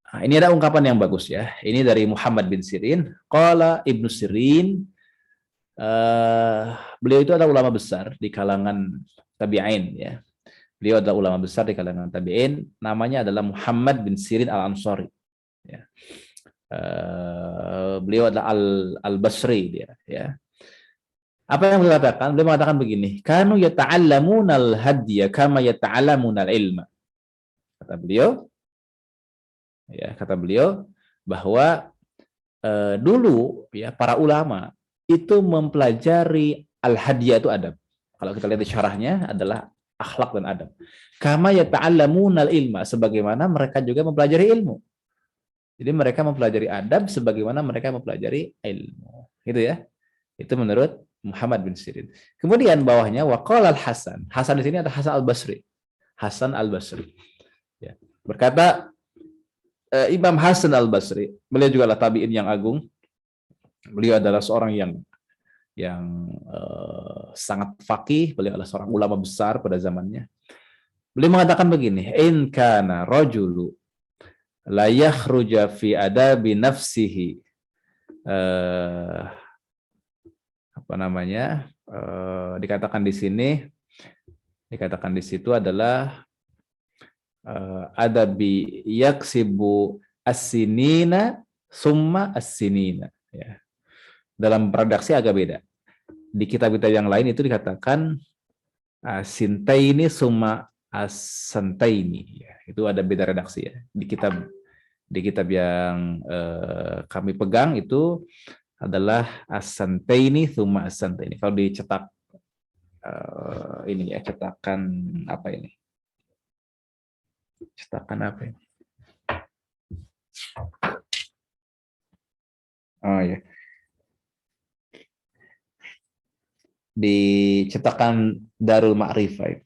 Nah, ini ada ungkapan yang bagus ya. Ini dari Muhammad bin Sirin. Qala Ibnu Sirin, beliau itu adalah ulama besar di kalangan tabi'in ya. Beliau adalah ulama besar di kalangan tabi'in. Namanya adalah Muhammad bin Sirin Al-Ansari. Ya. Beliau adalah Al-Basri dia ya. Apa yang beliau katakan? Beliau mengatakan begini, kanu yata'allamuna al-hadya kama yata'allamuna al-ilma. Kata beliau bahwa dulu ya para ulama itu mempelajari al-hadya itu adab. Kalau kita lihat di syarahnya adalah akhlak dan adab. Kama yata'allamuna al-ilma, sebagaimana mereka juga mempelajari ilmu. Jadi mereka mempelajari adab sebagaimana mereka mempelajari ilmu. Gitu ya. Itu menurut Muhammad bin Sirin. Kemudian bawahnya waqala al-Hasan. Hasan di sini ada Hasan al-Basri. Hasan al-Basri. Ya. Berkata Imam Hasan al-Basri, beliau juga adalah tabi'in yang agung. Beliau adalah seorang yang sangat faqih, beliau adalah seorang ulama besar pada zamannya. Beliau mengatakan begini, in kana rajulu la yakhruja fi adabi nafsihi dikatakan di situ adalah adabi yaksibu as-sinina summa as-sinina ya. Dalam redaksi agak beda. Di kitab-kitab yang lain itu dikatakan sintaini summa as-santaini ya. Itu ada beda redaksi ya. Di kitab yang kami pegang itu adalah as-santaini summa as-santaini. Kalau dicetak ini ya, cetakan apa ini? Cetakan apa ini? Oh ya. Di cetakan Darul Ma'rifah.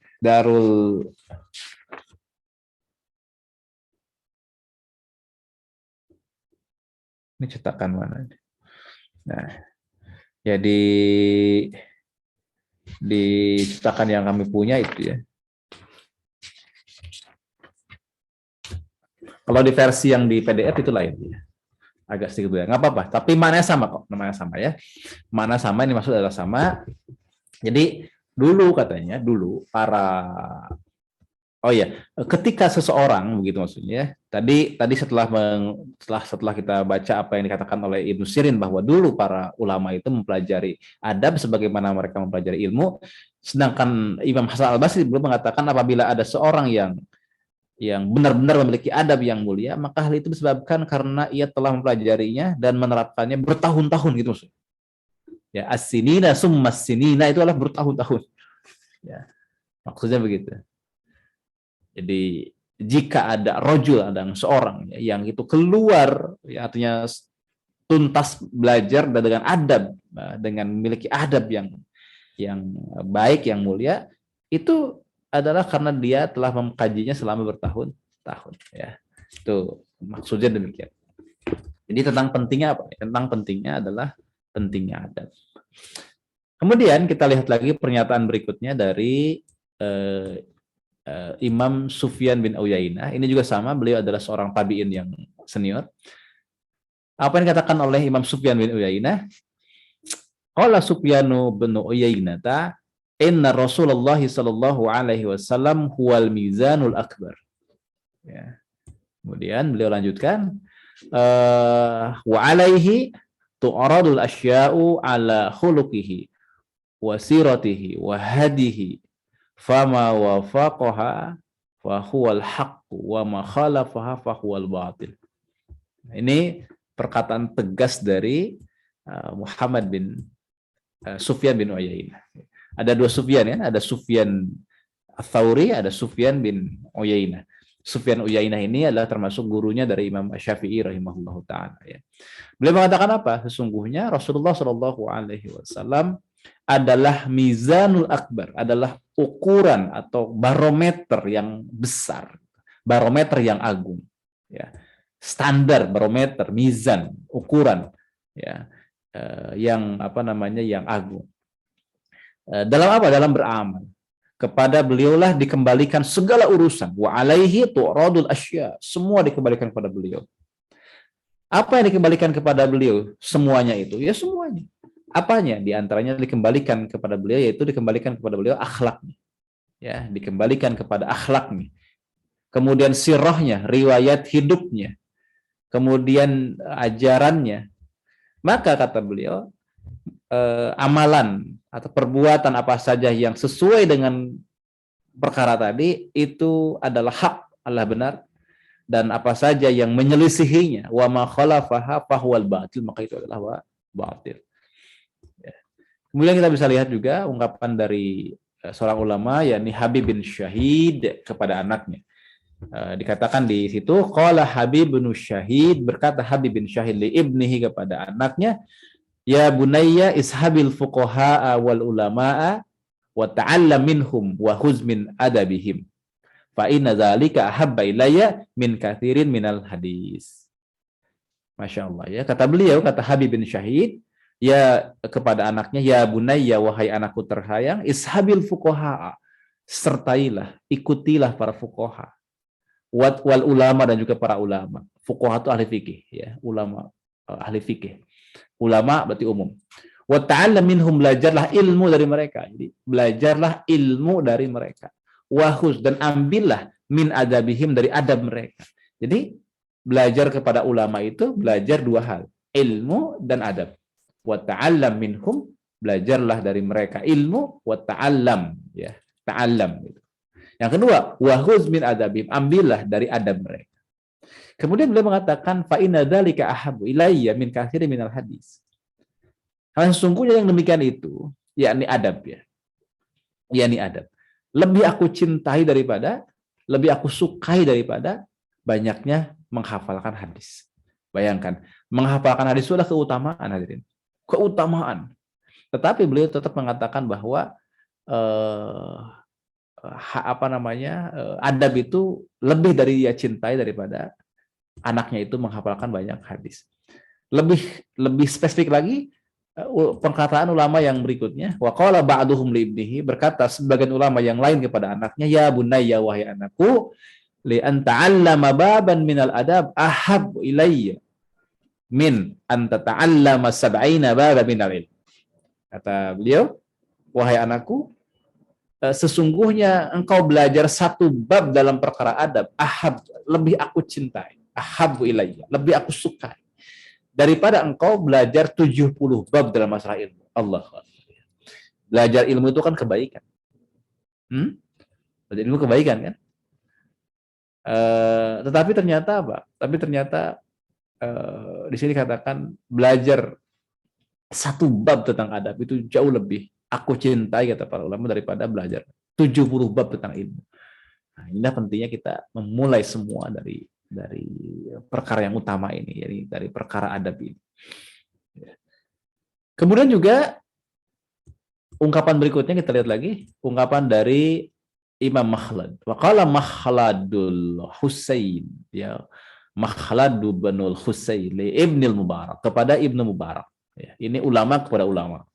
Ini cetakan mana? Nah, ya di cetakan yang kami punya itu ya. Kalau di versi yang di PDF itu lain ya. Agak sedikit beda. Nggak apa-apa, tapi maknanya sama kok. Namanya sama ya. Makna sama, ini maksud adalah sama. Jadi dulu katanya, ketika seseorang begitu maksudnya. Tadi setelah kita baca apa yang dikatakan oleh Ibnu Sirin bahwa dulu para ulama itu mempelajari adab sebagaimana mereka mempelajari ilmu, sedangkan Imam Hasan Al-Basri belum mengatakan apabila ada seorang yang benar-benar memiliki adab yang mulia, maka hal itu disebabkan karena ia telah mempelajarinya dan menerapkannya bertahun-tahun gitu maksudnya. Ya, as-sinina summa as-sinina itu adalah bertahun-tahun. Ya, maksudnya begitu. Jadi jika ada rojul, ada seorang ya, yang itu keluar, ya, artinya tuntas belajar dan dengan adab, dengan memiliki adab yang baik, yang mulia, itu adalah karena dia telah mengkajinya selama bertahun-tahun. Ya, itu maksudnya demikian. Jadi tentang pentingnya apa? Tentang pentingnya adalah pentingnya adab. Kemudian kita lihat lagi pernyataan berikutnya dari Imam Sufyan bin Uyainah. Ini juga sama, beliau adalah seorang tabi'in yang senior. Apa yang dikatakan oleh Imam Sufyan bin Uyainah? Qala Sufyanu bin Uyainah, inna Rasulullah sallallahu alaihi wasallam huwal mizanul akbar. Ya. Kemudian beliau lanjutkan, wa alaihi tu'radul asya'u ala khuluqihi wa siratihi wa hadihi fama wafaqaha fa huwal haqq wa ma khalafaha fa huwal batil. Ini perkataan tegas dari Muhammad bin Sufyan bin Uyainah. Ada dua Sufyan ya, ada Sufyan Ats-Tsauri, ada Sufyan bin Uyainah. Sufyan Uyainah ini adalah termasuk gurunya dari Imam Syafi'i rahimahullahu taala ya. Beliau mengatakan apa? Sesungguhnya Rasulullah Shallallahu alaihi wasallam adalah mizanul akbar, adalah ukuran atau barometer yang besar, barometer yang agung ya. Standar barometer, mizan, ukuran ya, yang yang agung. Dalam apa? Dalam beramal. Kepada beliaulah dikembalikan segala urusan. Wa alaihi tu'radul asya. Semua dikembalikan kepada beliau. Apa yang dikembalikan kepada beliau? Semuanya itu. Ya semuanya. Apanya? Di antaranya dikembalikan kepada beliau, yaitu dikembalikan kepada beliau akhlaknya. Ya, dikembalikan kepada akhlaknya. Kemudian sirahnya, riwayat hidupnya. Kemudian ajarannya. Maka kata beliau, amalan atau perbuatan apa saja yang sesuai dengan perkara tadi itu adalah hak, Allah benar, dan apa saja yang menyelisihinya wa ma khalafaha fahuwal batil, maka itu adalah batil. Ya. Kemudian kita bisa lihat juga ungkapan dari seorang ulama yakni Habib bin Syahid kepada anaknya. Dikatakan di situ qala Habib bin Syahid, berkata Habib bin Syahid li ibnihi kepada anaknya, ya bunayya ishabil fuqahaa wal ulama'a wa ta'allam minhum wa khuz min adabihim fa inna dzalika ahabba ilayya min katsirin minal hadis. Masya Allah ya, kata beliau, kata Habib bin Syahid ya kepada anaknya, ya bunayya, wahai anakku terhayang, ishabil fuqahaa, sertailah, ikutilah para fuqaha, wal ulama, dan juga para ulama. Fuqaha itu ahli fikih ya, ulama ahli fikih. Ulama berarti umum. Wa ta'allam minhum, belajarlah ilmu dari mereka. Jadi belajarlah ilmu dari mereka. Wahuz, dan ambillah min adabihim, dari adab mereka. Jadi belajar kepada ulama itu belajar dua hal, ilmu dan adab. Wa ta'allam minhum, belajarlah dari mereka ilmu, wa ta'allam ya, ta'allam gitu. Yang kedua, wahuz min adabihim, ambillah dari adab mereka. Kemudian beliau mengatakan fa inna dzalika ahabbu ilayya min katsirin minal hadis. Hal sesungguhnya yang demikian itu, yakni adab ya. Yakni adab. Lebih aku cintai daripada, lebih aku sukai daripada banyaknya menghafalkan hadis. Bayangkan, menghafalkan hadis itu adalah keutamaan, hadirin. Keutamaan. Tetapi beliau tetap mengatakan bahwa adab itu lebih dari dia cintai daripada anaknya itu menghafalkan banyak hadis. Lebih spesifik lagi perkataan ulama yang berikutnya, wa qala ba'duhum li ibnihi, berkata sebagian ulama yang lain kepada anaknya, ya bunayya, wahai anakku, li an ta'allama baban minal adab ahab ilayya min an tata'allama sab'ina baban minal ilm. Kata beliau, wahai anakku, sesungguhnya engkau belajar satu bab dalam perkara adab, ahab, lebih aku cintai, ahabu ilayya, lebih aku sukai daripada engkau belajar 70 bab dalam masalah ilmu. Allah. Belajar ilmu itu kan kebaikan. Belajar ilmu kebaikan kan? Tetapi ternyata apa? Tapi ternyata di sini katakan belajar satu bab tentang adab itu jauh lebih aku cintai, kata para ulama, daripada belajar 70 bab tentang ilmu. Nah, inilah pentingnya kita memulai semua dari perkara yang utama ini, jadi dari perkara adab ini. Kemudian juga ungkapan berikutnya kita lihat lagi, ungkapan dari Imam Makhlad. Wa qala Makhladul Husain, ya, Makhladu binul Husain li Ibnul Mubarak, kepada Ibnu Mubarak. Ya, ini ulama kepada ulama.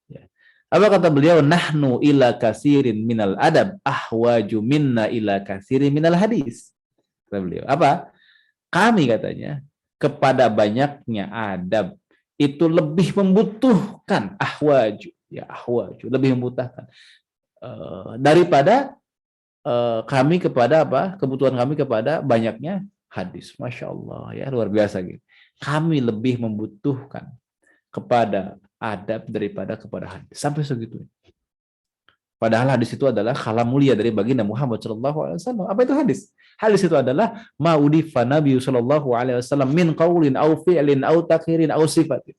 Ya. Apa kata beliau? Nahnu ila kasirin minal adab ahwaju minna ila kasirin minal hadis. Kata beliau. Apa? Kami, katanya, kepada banyaknya adab itu lebih membutuhkan, ahwaju, ya, ahwaju, lebih membutuhkan daripada kami kepada apa? Kebutuhan kami kepada banyaknya hadis. Masya Allah, ya luar biasa gitu. Kami lebih membutuhkan kepada adab daripada kepada hadis. Sampai segitu. Padahal hadis itu adalah kalam mulia dari baginda Muhammad SAW. Apa itu hadis? Hadis itu adalah ma'udifa Nabi SAW min qaulin au fi'lin au takhirin au sifatin.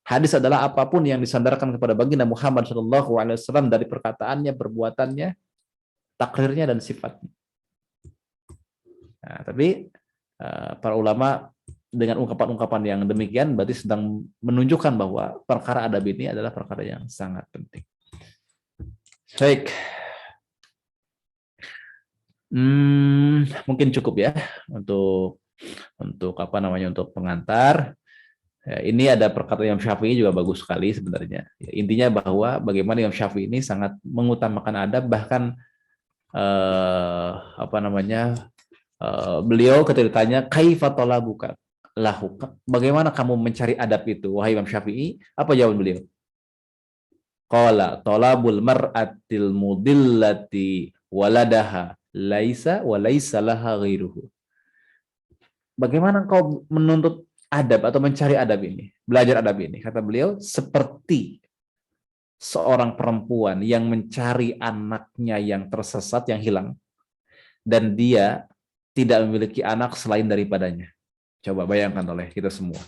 Hadis adalah apapun yang disandarkan kepada baginda Muhammad SAW dari perkataannya, perbuatannya, takrirnya dan sifatnya. Nah, tapi para ulama dengan ungkapan-ungkapan yang demikian berarti sedang menunjukkan bahwa perkara adab ini adalah perkara yang sangat penting. Baik, mungkin cukup ya untuk apa namanya untuk pengantar. Ya, ini ada perkataan Imam Syafi'i juga bagus sekali sebenarnya. Ya, intinya bahwa bagaimana Imam Syafi'i ini sangat mengutamakan adab, bahkan apa namanya beliau ketika ditanya kaifa talabuka lahu, bagaimana kamu mencari adab itu wahai Imam Syafi'i, apa jawaban beliau? Qala talabul mar'atil mudillati waladaha laisa wa laisa laha ghairuhu. Bagaimana kau menuntut adab atau mencari adab ini, belajar adab ini? Kata beliau, seperti seorang perempuan yang mencari anaknya yang tersesat, yang hilang, dan dia tidak memiliki anak selain daripadanya. Coba bayangkan oleh kita semua.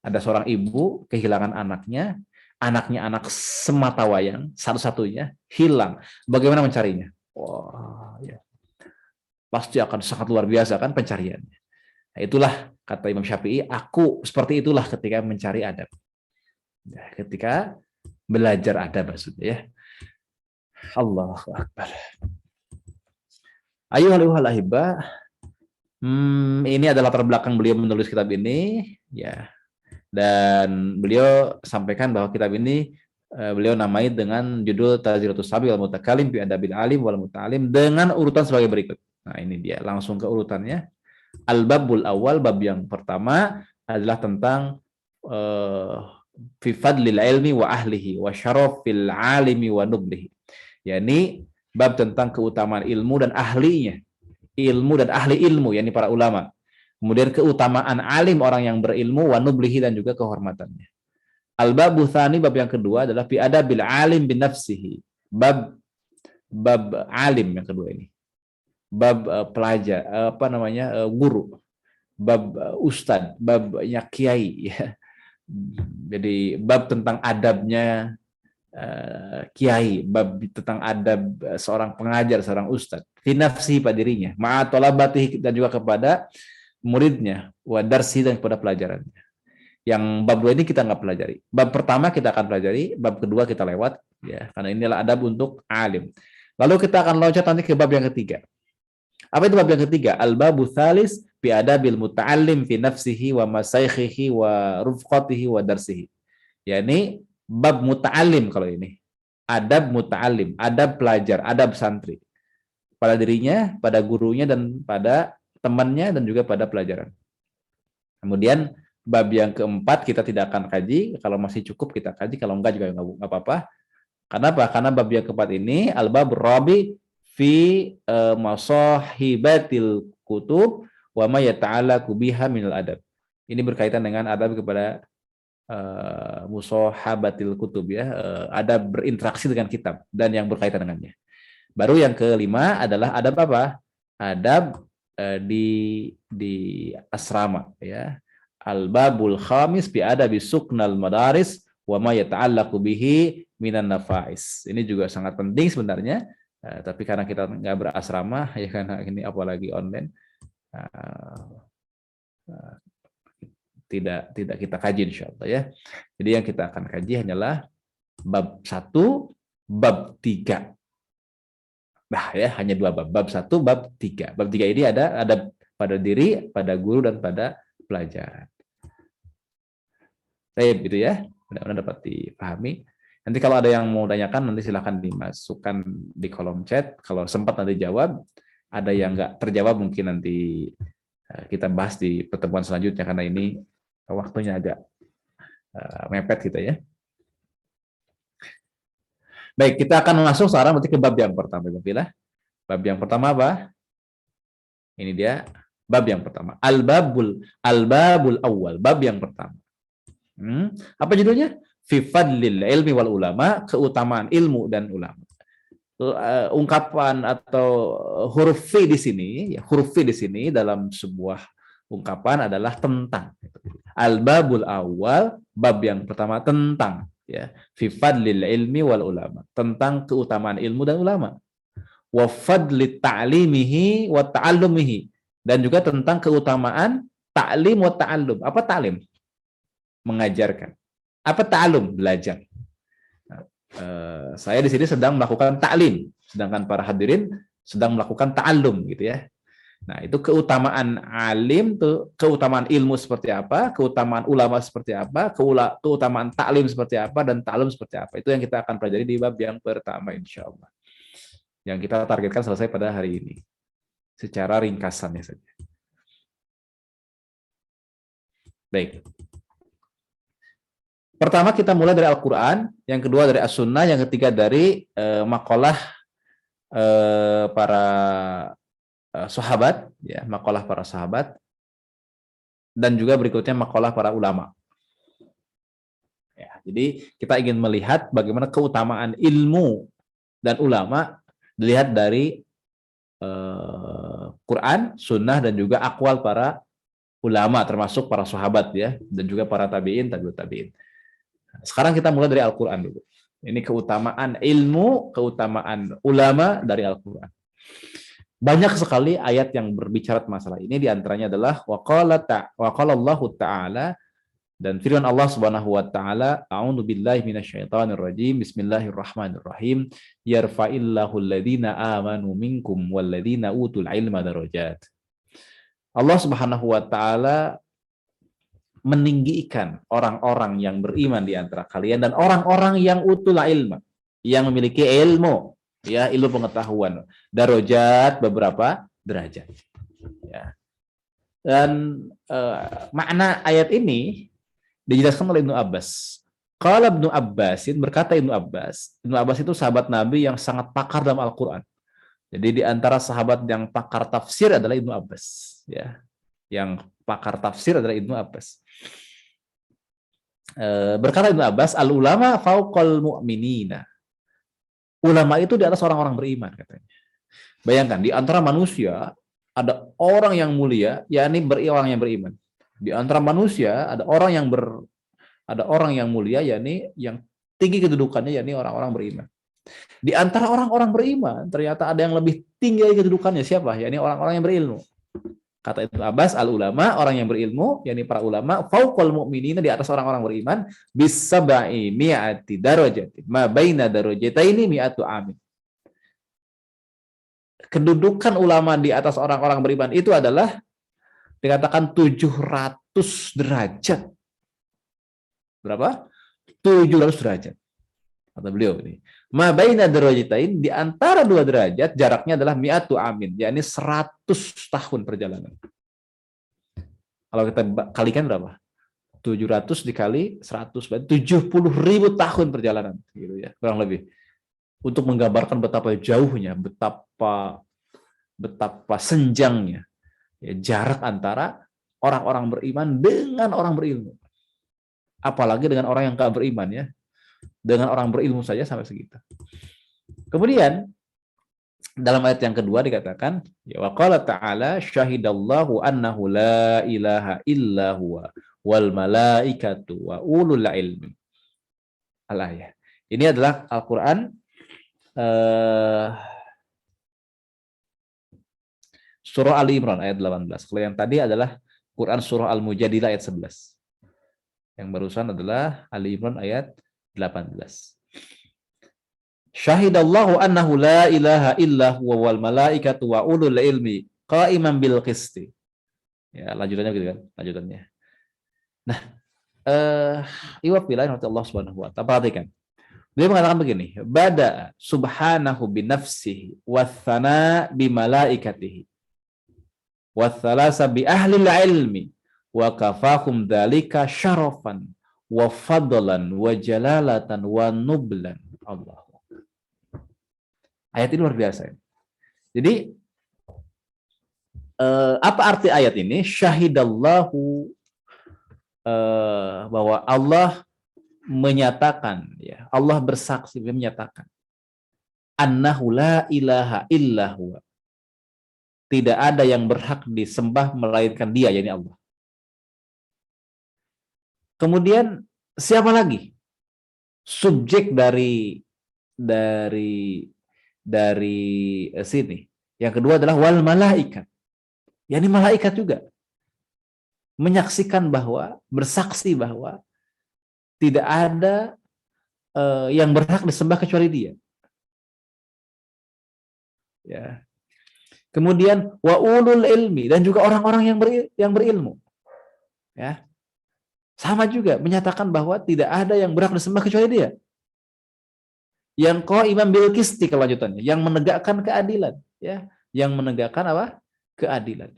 Ada seorang ibu kehilangan anaknya anak sematawayang, satu-satunya, hilang. Bagaimana mencarinya? Wah, ya. Pasti akan sangat luar biasa kan pencariannya. Nah, itulah kata Imam Syafi'i, aku seperti itulah ketika mencari adab. Nah, ketika belajar adab maksudnya ya. Allahu Akbar. Ayyuhal ahibba, ini adalah latar belakang beliau menulis kitab ini, ya. Dan beliau sampaikan bahwa kitab ini beliau namai dengan judul Tazkiratus Sabi wal Mutakalim fi Adabil Alim wal Muta'alim dengan urutan sebagai berikut. Nah, ini dia langsung ke urutannya. Al-babul awal, bab yang pertama adalah tentang fi fadlil ilmi wa ahlihi wa syarafil alimi wa nublihi. yakni bab tentang keutamaan ilmu dan ahlinya. Ilmu dan ahli ilmu, yakni para ulama. Kemudian keutamaan alim, orang yang berilmu, wa nublihi, dan juga kehormatannya. Al-babu tsani, bab yang kedua adalah fi adabil alim bin nafsihi. Bab alim yang kedua ini. Bab pelajar, guru. Bab ustad, babnya kiai ya. Jadi bab tentang adabnya kiai, bab tentang adab seorang pengajar, seorang ustad. Fi nafsihi, pada dirinya, ma'a talabatihi, dan juga kepada muridnya, wa darsi, dan kepada pelajarannya. Yang bab 2 ini kita nggak pelajari. Bab pertama kita akan pelajari, bab kedua kita lewat, ya, karena inilah adab untuk alim. Lalu kita akan loncat nanti ke bab yang ketiga. Apa itu bab yang ketiga? Al-babu tsalis fi adabil muta'allim fi nafsihi wa masaikhihi wa rufqatihi wa darsihi. yakni bab muta'allim kalau ini. Adab muta'allim, adab pelajar, adab santri. Pada dirinya, pada gurunya, dan pada temannya, dan juga pada pelajaran. Kemudian bab yang keempat kita tidak akan kaji, kalau masih cukup kita kaji, kalau enggak juga enggak apa-apa. Kenapa? Karena bab yang keempat ini al-bab rabi fi masahibatil kutub wa ma yata'allaqu biha minal adab. Ini berkaitan dengan adab kepada musahabatil kutub ya, adab berinteraksi dengan kitab dan yang berkaitan dengannya. Baru yang kelima adalah adab apa? Adab di asrama ya. Al-babul khamis bi adabi suknal madaris wa ma yata'allaqu bihi minan nafais. Ini juga sangat penting sebenarnya, tapi karena kita nggak berasrama ya, karena ini apalagi online, tidak kita kaji insyaallah ya. Jadi yang kita akan kaji hanyalah bab 1, bab 3. Nah ya, hanya 2 bab. Bab 1, bab 3. Bab 3 ini ada pada diri, pada guru, dan pada pelajar. Baik, gitu ya. Mudah-mudahan dapat dipahami. Nanti kalau ada yang mau tanyakan, nanti silahkan dimasukkan di kolom chat. Kalau sempat nanti jawab. Ada yang nggak terjawab mungkin nanti kita bahas di pertemuan selanjutnya, karena ini waktunya agak mepet gitu ya. Baik, kita akan masuk sekarang nanti ke bab yang pertama. Bab yang pertama apa? Ini dia, Bab yang pertama. Al-babul awal. Bab yang pertama. Apa judulnya? Fi fadlil ilmi wal ulama, keutamaan ilmu dan ulama. Ungkapan atau huruf fi di sini, ya, huruf fi di sini dalam sebuah ungkapan adalah tentang. Al-babul awal, bab yang pertama tentang, ya, fi fadlil ilmi wal ulama, tentang keutamaan ilmu dan ulama. Wa fadli ta'limihi wa ta'allumihi, dan juga tentang keutamaan ta'lim wa ta'allum. Apa ta'lim? Mengajarkan. Apa ta'allum? Belajar. Saya di sini sedang melakukan ta'lim, sedangkan para hadirin sedang melakukan ta'allum, gitu ya. Nah, itu keutamaan alim, tuh keutamaan ilmu seperti apa, keutamaan ulama seperti apa, keutamaan ta'lim seperti apa, dan ta'allum seperti apa. Itu yang kita akan pelajari di bab yang pertama, insya Allah. Yang kita targetkan selesai pada hari ini. Secara ringkasannya saja. Baik. Pertama kita mulai dari Al-Quran, yang kedua dari As-Sunnah, yang ketiga dari makalah para sahabat, ya, makalah para sahabat, dan juga berikutnya makalah para ulama. Ya, jadi kita ingin melihat bagaimana keutamaan ilmu dan ulama dilihat dari Quran, Sunnah, dan juga akwal para ulama, termasuk para sahabat, ya, dan juga para tabi'in, tabi'ut tabi'in. Sekarang kita mulai dari Al-Quran dulu. Ini keutamaan ilmu, keutamaan ulama dari Al-Quran. Banyak sekali ayat yang berbicara masalah ini, diantaranya adalah waqala Allahu Ta'ala, dan firman Allah Subhanahu wa taala, a'udzu billahi minasyaitonir rajim, bismillahirrahmanirrahim, yarfa'illahu alladhina amanu minkum walladhina utul ilma darajat. Allah Subhanahu wa taala meninggikan orang-orang yang beriman di antara kalian dan orang-orang yang utul ilma, yang memiliki ilmu, ya, ilmu pengetahuan, darajat, beberapa derajat, ya. Dan makna ayat ini dijelaskan oleh Ibnu Abbas. Qala Ibnu Abbasin, berkata Ibnu Abbas itu sahabat Nabi yang sangat pakar dalam Al-Quran. Jadi di antara sahabat yang pakar tafsir adalah Ibnu Abbas, ya. Yang pakar tafsir adalah Ibnu Abbas. Berkata Ibnu Abbas, al-ulama fauqal mu'minina. Ulama itu di atas orang-orang beriman, katanya. Bayangkan, di antara manusia ada orang yang mulia, yakni orang yang beriman. Di antara manusia ada orang yang mulia, yakni yang tinggi kedudukannya, yakni orang-orang beriman. Di antara orang-orang beriman ternyata ada yang lebih tinggi kedudukannya, siapa? Yakni orang-orang yang berilmu. Kata Ibnu Abbas, al-ulama, orang yang berilmu, yakni para ulama, fauqal mu'minina, di atas orang-orang beriman, bisab'i mi'ati darajatin, ma baina darajataini mi'atu amin. Kedudukan ulama di atas orang-orang beriman itu adalah dikatakan 700 derajat. Berapa? 700 derajat. Kata beliau ini. Ma baina darajatain, di antara dua derajat jaraknya adalah mi'atu amin, yakni 100 tahun perjalanan. Kalau kita kalikan berapa? 700 dikali 100, berarti 70.000 tahun perjalanan, gitu ya, kurang lebih. Untuk menggambarkan betapa jauhnya, betapa senjangnya, ya, jarak antara orang-orang beriman dengan orang berilmu. Apalagi dengan orang yang gak beriman, ya. Dengan orang berilmu saja sampai segitu. Kemudian dalam ayat yang kedua dikatakan, ya, wa qala ta'ala syahidallahu annahu la ilaha illa huwa wal malaikatu wa ulul ilmi. Al-ayah. Ini adalah Al-Qur'an surah Ali Imran ayat 18. Kalau yang tadi adalah Quran surah Al-Mujadilah ayat 11. Yang barusan adalah Ali Imran ayat 18. Syahidallahu annahu la ilaha illa huwa wal malaikatu wa ulul ilmi qa'iman bil qisti. Ya, lanjutannya gitu kan, lanjutannya. Nah, iwa billahi Allah Subhanahu wa ta'ala. Perhatikan. Beliau mengatakan begini, bada subhanahu bi nafsihi wa tsana bi malaikatihi wa tsalasa bi ahli ilmi wa kafahum dzalika syarafan wa fadlan wa jalalatan wa nublan. Allah. Ayat ini luar biasa. Jadi Apa arti ayat ini? Syahidallahu, bahwa Allah menyatakan, ya, Allah bersaksi, menyatakan annahu la ilaha illa huwa, tidak ada yang berhak disembah melainkan Dia, yakni Allah. Kemudian siapa lagi subjek dari sini? Yang kedua adalah wal malaikat, yakni malaikat juga menyaksikan bahwa, bersaksi bahwa tidak ada yang berhak disembah kecuali Dia. Ya. Kemudian wa ulul ilmi, dan juga orang-orang yang berilmu. Ya. Sama juga menyatakan bahwa tidak ada yang berhak disembah kecuali Dia. Yang qaiman bil qisti, kelanjutannya, yang menegakkan keadilan, ya, yang menegakkan apa? Keadilan.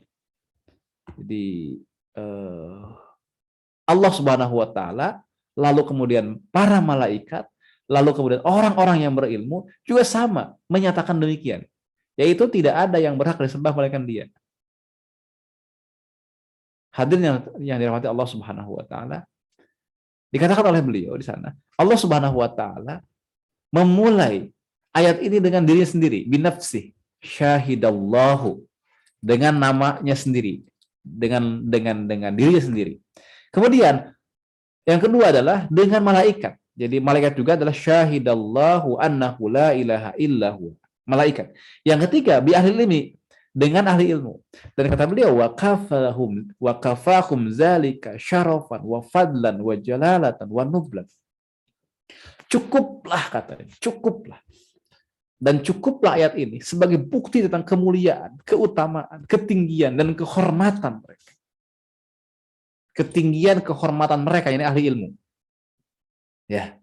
Jadi Allah Subhanahu wa taala, lalu kemudian para malaikat, lalu kemudian orang-orang yang berilmu juga sama menyatakan demikian, yaitu tidak ada yang berhak disembah melainkan Dia. Hadirin yang dirahmati Allah Subhanahu wa taala, dikatakan oleh beliau di sana, Allah Subhanahu wa taala memulai ayat ini dengan dirinya sendiri, binafsih, syahidallahu, dengan namanya sendiri, dengan dirinya sendiri. Kemudian yang kedua adalah dengan malaikat. Jadi malaikat juga adalah syahidallahu annahu la ilaha illahu, malaikat. Yang ketiga bi ahli ilmi, dengan ahli ilmu. Dan kata beliau wa kafahum zalika syarafan wa fadlan wa jalalatan wa nublan. Cukuplah, katanya, cukuplah. Dan cukuplah ayat ini sebagai bukti tentang kemuliaan, keutamaan, ketinggian dan kehormatan mereka. Ketinggian kehormatan mereka, ini ahli ilmu. Ya.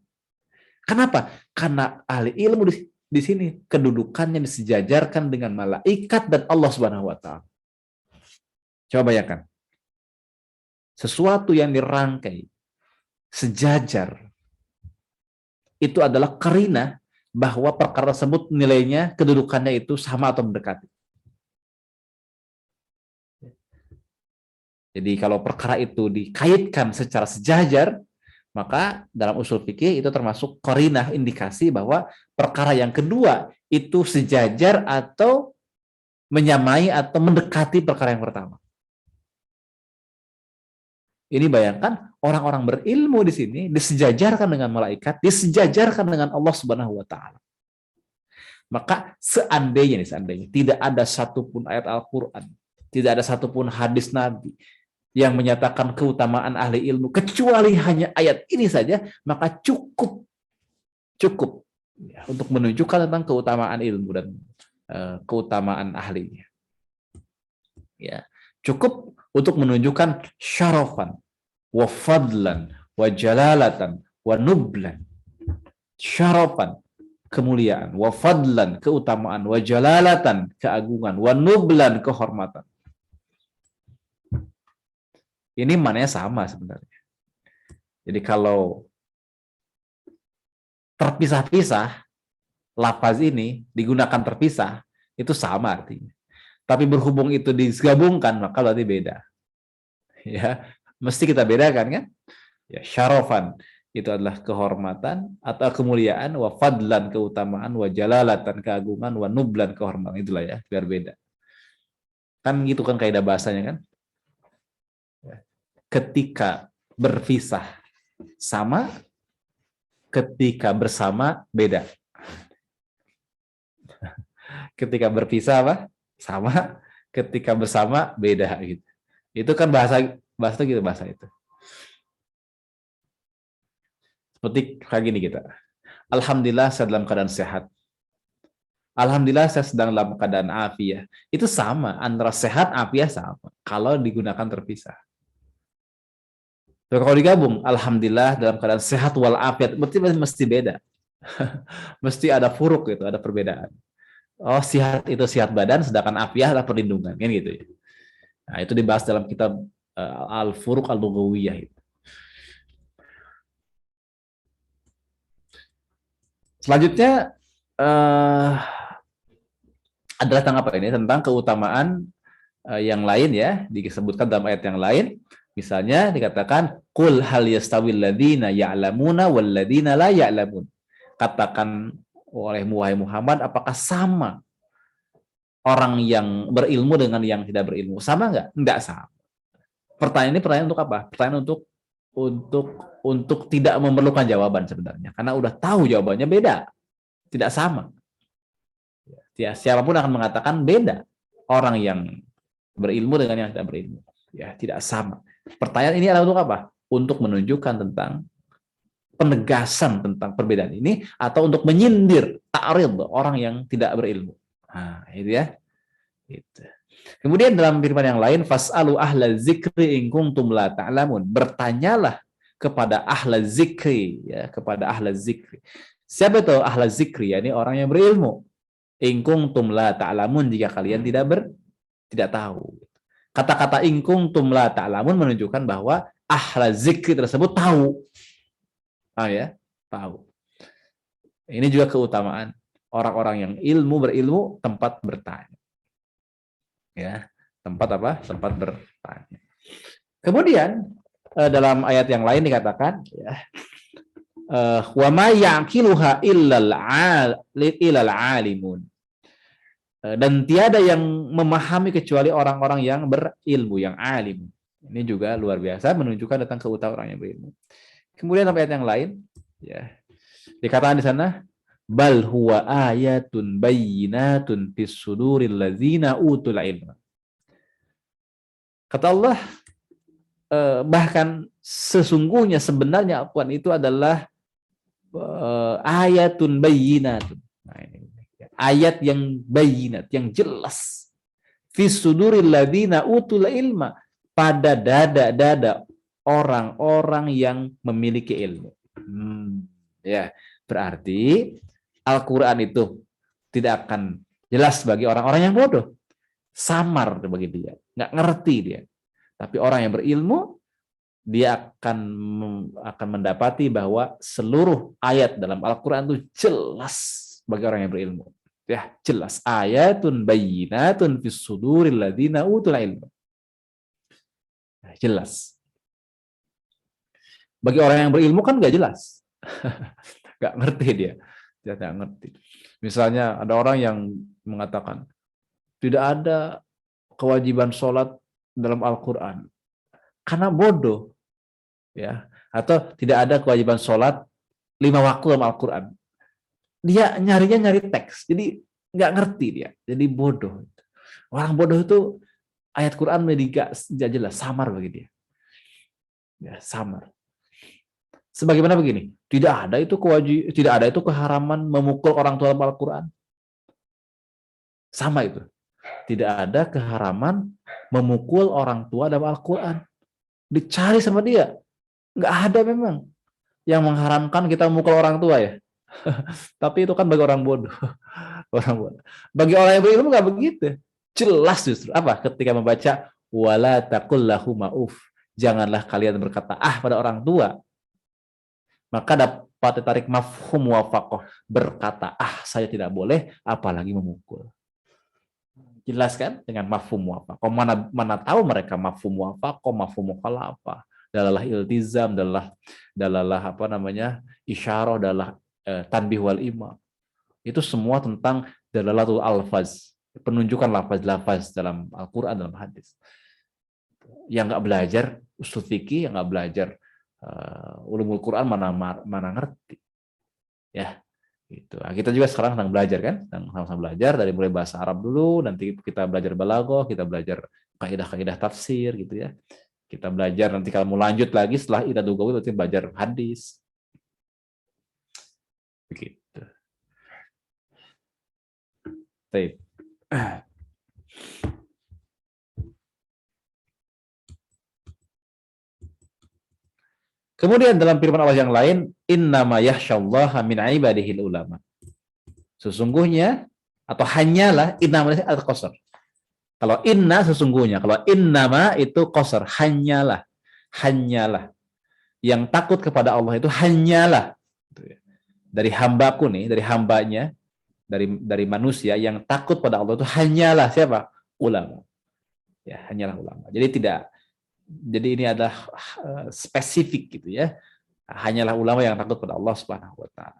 Kenapa? Karena ahli ilmu di sini kedudukannya disejajarkan dengan malaikat dan Allah Subhanahu wa taala. Coba bayangkan. Sesuatu yang dirangkai sejajar itu adalah qarinah bahwa perkara tersebut nilainya, kedudukannya itu sama atau mendekati. Jadi kalau perkara itu dikaitkan secara sejajar, maka dalam usul fikih itu termasuk qarinah, indikasi bahwa perkara yang kedua itu sejajar atau menyamai atau mendekati perkara yang pertama. Ini bayangkan orang-orang berilmu di sini disejajarkan dengan malaikat, disejajarkan dengan Allah Subhanahu wa taala. Maka seandainya tidak ada satupun ayat Al-Qur'an, tidak ada satupun hadis Nabi yang menyatakan keutamaan ahli ilmu kecuali hanya ayat ini saja, maka cukup ya, untuk menunjukkan tentang keutamaan ilmu dan keutamaan ahlinya. Ya, cukup untuk menunjukkan syarafan wa fadlan wa jalalatan wa nublan. Syarafan, kemuliaan, wa fadlan, keutamaan, wa jalalatan, keagungan, wa nublan, kehormatan. Ini maknanya sama sebenarnya. Jadi kalau terpisah-pisah, lafaz ini digunakan terpisah, itu sama artinya. Tapi berhubung itu digabungkan, maka berarti beda. Ya, mesti kita bedakan kan? Ya, syarafan itu adalah kehormatan atau kemuliaan, wa fadlan, keutamaan, wa jalalatan, keagungan, wa nublan, kehormatan. Itulah ya, biar beda. Kan gitu kan kaidah bahasanya kan? Ketika berpisah sama, ketika bersama beda. Ketika berpisah apa? Sama, ketika bersama beda gitu. Itu kan bahasa gitu, bahasa itu. Seperti kayak gini kita. Alhamdulillah saya dalam keadaan sehat. Alhamdulillah saya sedang dalam keadaan afiah. Itu sama, antara sehat afiah sama. Kalau digunakan terpisah. Kalau digabung, alhamdulillah dalam keadaan sehat wal afiat, berarti mesti beda. Mesti ada furuk gitu, ada perbedaan. Oh, sehat itu sehat badan, sedangkan afiah adalah perlindungan, kan gitu ya. Nah, itu dibahas dalam kitab Al-Furuq Al-Lughawiyah itu. Selanjutnya adalah tentang apa ini? Tentang keutamaan yang lain ya, disebutkan dalam ayat yang lain. Misalnya dikatakan qul hal yastawil ladzina ya'lamuna wal ladzina la ya'lamun. Katakan olehmu wahai Muhammad, apakah sama orang yang berilmu dengan yang tidak berilmu? Sama nggak? Nggak sama. Pertanyaan ini pertanyaan untuk apa? Pertanyaan untuk tidak memerlukan jawaban sebenarnya, karena udah tahu jawabannya beda, tidak sama. Ya, siapapun akan mengatakan beda. Orang yang berilmu dengan yang tidak berilmu, ya tidak sama. Pertanyaan ini adalah untuk apa? Untuk menunjukkan tentang penegasan tentang perbedaan ini, atau untuk menyindir ta'rid orang yang tidak berilmu. Nah, itu ya. Itu. Kemudian dalam firman yang lain, fas'alu ahla zikri in kuntum la ta'lamun. Bertanyalah kepada ahla zikri, ya, kepada ahla zikri. Siapa itu ahla zikri? Ya, ini orang yang berilmu. In kuntum la ta'lamun, jika kalian tidak tahu. Kata-kata in kuntum la ta'lamun menunjukkan bahwa ahla zikri tersebut tahu. Ya, tahu. Ini juga keutamaan orang-orang yang berilmu tempat bertanya. Ya, tempat apa? Tempat bertanya. Kemudian dalam ayat yang lain dikatakan, ya, wa ma yaqiluha illal alimun. Dan tiada yang memahami kecuali orang-orang yang berilmu, yang alim. Ini juga luar biasa, menunjukkan tentang keutamaan orang yang berilmu. Kemudian dalam ayat yang lain, ya, dikatakan di sana, bal huwa ayatun bayyinatun fis suduril ladzina utul ilma. Kata Allah, bahkan sesungguhnya sebenarnya Al-Quran itu adalah ayatun bayyinatun. Nah, ini ayat yang bayyinat, yang jelas. Fis suduril ladzina utul ilma, pada dada-dada orang-orang yang memiliki ilmu. Ya, berarti Al-Quran itu tidak akan jelas bagi orang-orang yang bodoh. Samar bagi dia, nggak ngerti dia. Tapi orang yang berilmu, dia akan mendapati bahwa seluruh ayat dalam Al-Quran itu jelas bagi orang yang berilmu. Ya, jelas. Ayatun bayyinatun fis suduril ladzina utul ilma. Jelas. Bagi orang yang berilmu kan nggak jelas. Nggak ngerti dia. Dia nggak ngerti. Misalnya ada orang yang mengatakan, tidak ada kewajiban sholat dalam Al-Quran karena bodoh, ya, atau tidak ada kewajiban sholat 5 waktu dalam Al-Quran. Dia nyari teks, jadi nggak ngerti dia, jadi bodoh. Orang bodoh itu ayat Quran nggak jelas, samar bagi dia, ya, samar. Sebagaimana begini, tidak ada itu keharaman memukul orang tua dalam Al-Quran. Sama itu. Tidak ada keharaman memukul orang tua dalam Al-Quran. Dicari sama dia. Nggak ada memang yang mengharamkan kita memukul orang tua, ya. Tapi itu kan bagi orang bodoh. Orang bodoh. Bagi orang yang berilmu nggak begitu. Jelas justru. Apa? Ketika membaca, wala taqul lahu ma'uf. Janganlah kalian berkata pada orang tua. Maka dapat ditarik mafhum wafaqoh. Berkata saya tidak boleh, apalagi memukul. Jelas kan dengan mafhum wafaqoh. Mana tahu mereka mafhum wafaqoh, mafhum mukhalafah, dalalah iltizam, dalalah apa namanya, isyarah, dalalah tanbih wal ima. Itu semua tentang dalalatul alfaz, penunjukan lafaz-lafaz dalam Al-Qur'an, dalam hadis. Yang nggak belajar usul fikih, yang nggak belajar ulumul Quran mana ngerti. Ya. Gitu. Nah, kita juga sekarang sedang belajar kan, sama-sama belajar dari mulai bahasa Arab dulu, nanti kita belajar balaghah, kita belajar kaidah-kaidah tafsir gitu ya. Kita belajar nanti kalau mau lanjut lagi setelah kita dugawi nanti belajar hadis. Begitu. Baik. Kemudian dalam firman Allah yang lain, innama yakhsyallaha min ibadihil ulama. Sesungguhnya atau hanyalah, innama itu al-qasar. Kalau inna sesungguhnya, kalau innama itu qasar, hanyalah. Yang takut kepada Allah itu hanyalah. Dari hambaku nih, dari hambanya, dari manusia yang takut pada Allah itu hanyalah siapa? Ulama. Ya, hanyalah ulama. Jadi ini adalah spesifik gitu ya. Hanyalah ulama yang takut pada Allah Subhanahu wa taala.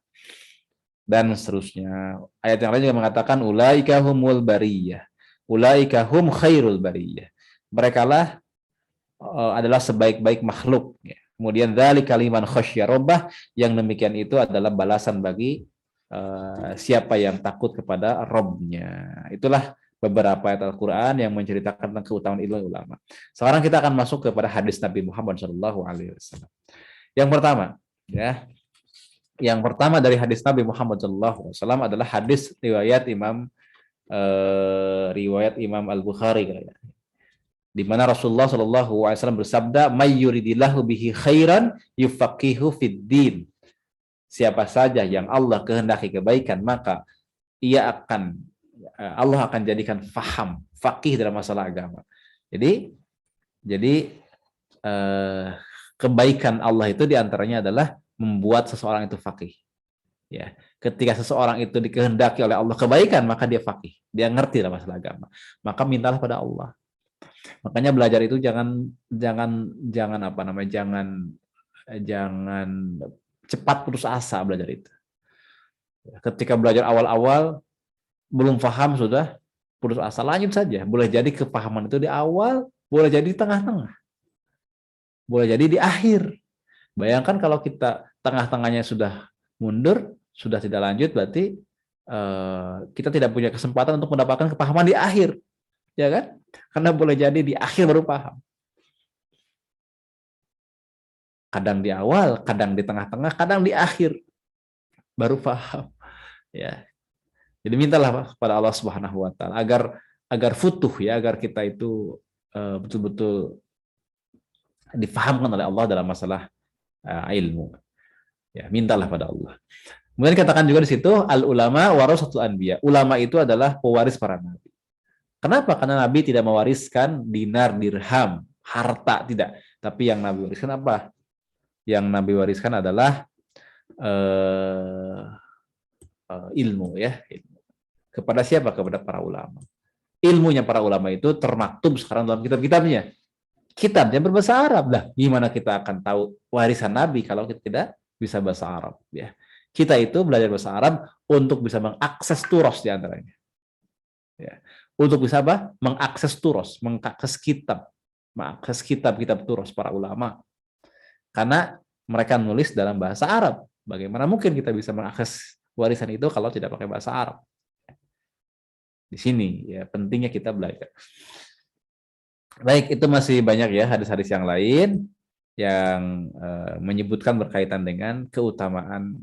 Dan seterusnya. Ayat yang lain juga mengatakan ulaika humul bariyah. Ulaika hum khairul bariyah. Merekalah adalah sebaik-baik makhluk. Ya. Kemudian dzalika liman khasyya rabbah, yang demikian itu adalah balasan bagi siapa yang takut kepada Rabb-nya. Itulah beberapa ayat Al-Quran yang menceritakan tentang keutamaan ilmu ulama. Sekarang kita akan masuk kepada hadis Nabi Muhammad SAW. Yang pertama, ya, yang pertama dari hadis Nabi Muhammad SAW adalah hadis riwayat Imam Al-Bukhari, di mana Rasulullah SAW bersabda, "May yuridillahu bihi khairan yufaqihu fid din." Siapa saja yang Allah kehendaki kebaikan, maka Allah akan jadikan faham, faqih dalam masalah agama. Jadi kebaikan Allah itu diantaranya adalah membuat seseorang itu faqih. Ya, ketika seseorang itu dikehendaki oleh Allah kebaikan, maka dia faqih, dia ngerti dalam masalah agama. Maka mintalah pada Allah. Makanya belajar itu jangan cepat putus asa belajar itu. Ketika belajar awal-awal belum paham sudah putus asa, lanjut saja. Boleh jadi kepahaman itu di awal, boleh jadi di tengah-tengah, boleh jadi di akhir. Bayangkan kalau kita tengah-tengahnya sudah mundur, sudah tidak lanjut, berarti kita tidak punya kesempatan untuk mendapatkan kepahaman di akhir, ya kan? Karena boleh jadi di akhir baru paham. Kadang di awal, kadang di tengah-tengah, kadang di akhir baru paham. Ya. Jadi mintalah kepada Allah Subhanahu wa taala agar futuh, ya, agar kita itu betul-betul difahamkan oleh Allah dalam masalah ilmu. Ya, mintalah pada Allah. Kemudian katakan juga di situ al ulama warasatul anbiya. Ulama itu adalah pewaris para nabi. Kenapa? Karena Nabi tidak mewariskan dinar, dirham, harta, tidak. Tapi yang Nabi wariskan apa? Yang Nabi wariskan adalah ilmu, ya. Kepada siapa? Kepada para ulama. Ilmunya para ulama itu termaktub sekarang dalam kitab-kitabnya. Kitabnya berbahasa Arab. Lah, gimana kita akan tahu warisan Nabi kalau kita tidak bisa bahasa Arab, ya. Kita itu belajar bahasa Arab untuk bisa mengakses turos di antaranya. Ya. Untuk bisa apa? Mengakses turos, mengakses kitab-kitab turos para ulama. Karena mereka nulis dalam bahasa Arab. Bagaimana mungkin kita bisa mengakses warisan itu kalau tidak pakai bahasa Arab? Di sini ya pentingnya kita belajar. Baik, itu masih banyak ya hadis-hadis yang lain yang menyebutkan berkaitan dengan keutamaan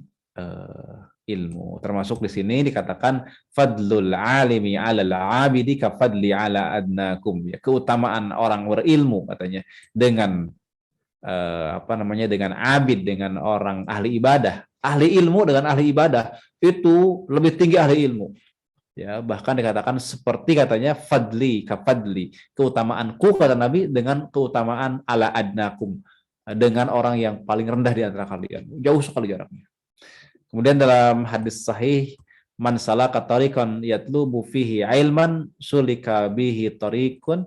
ilmu. Termasuk di sini dikatakan fadlul alimi 'alal 'abidi ka fadli 'ala adnakum, ya, keutamaan orang berilmu katanya dengan dengan abid, dengan orang ahli ibadah. Ahli ilmu dengan ahli ibadah itu lebih tinggi ahli ilmu. Ya, bahkan dikatakan seperti katanya fadli ka fadli, keutamaanku kata Nabi dengan keutamaan ala adnakum, dengan orang yang paling rendah di antara kalian. Jauh sekali jaraknya. Kemudian dalam hadis sahih, man salaka tariqan yatlubu fihi ilman sulika bihi tariqun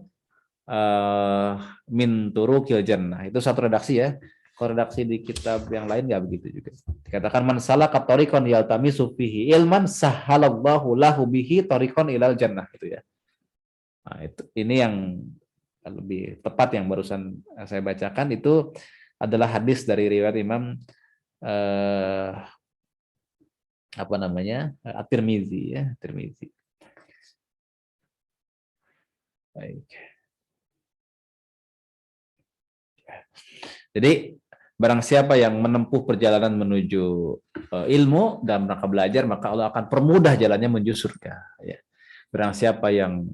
min turukil jannah. Itu satu redaksi, ya. Kalau redaksi di kitab yang lain nggak begitu juga. Dikatakan man salaka tariqan yaltamisu fihi ilman sahhalallahu lahu bihi tariqan ilal jannah, itu, ya. Nah, ini yang lebih tepat yang barusan saya bacakan, itu adalah hadis dari riwayat Imam At-Tirmizi, ya, Tirmizi. Baik. Jadi barang siapa yang menempuh perjalanan menuju ilmu dalam rangka belajar, maka Allah akan permudah jalannya menuju surga, ya. Barang siapa yang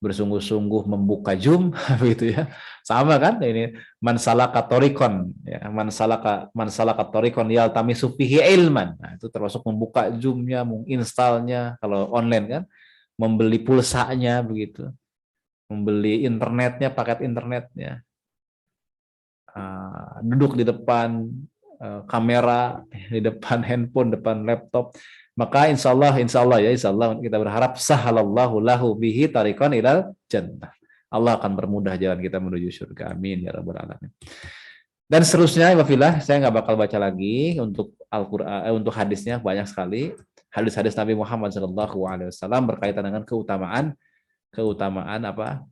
bersungguh-sungguh membuka Zoom begitu, ya. Sama kan ini man salaka tariqan, ya, man salaka tariqan yaltamisu fihi ilman. Nah, itu termasuk membuka Zoom-nya, menginstalnya kalau online kan, membeli pulsanya begitu. Membeli internetnya, paket internetnya. Duduk di depan kamera, di depan handphone, depan laptop, maka insya Allah kita berharap sahalallahu lahu bihi tariqan ilal jannah. Allah akan permudah jalan kita menuju surga. Amin ya rabbal alamin. Dan seterusnya, wafillah, saya nggak bakal baca lagi untuk Al-Quran, untuk hadisnya banyak sekali. Hadis-hadis Nabi Muhammad SAW berkaitan dengan keutamaan apa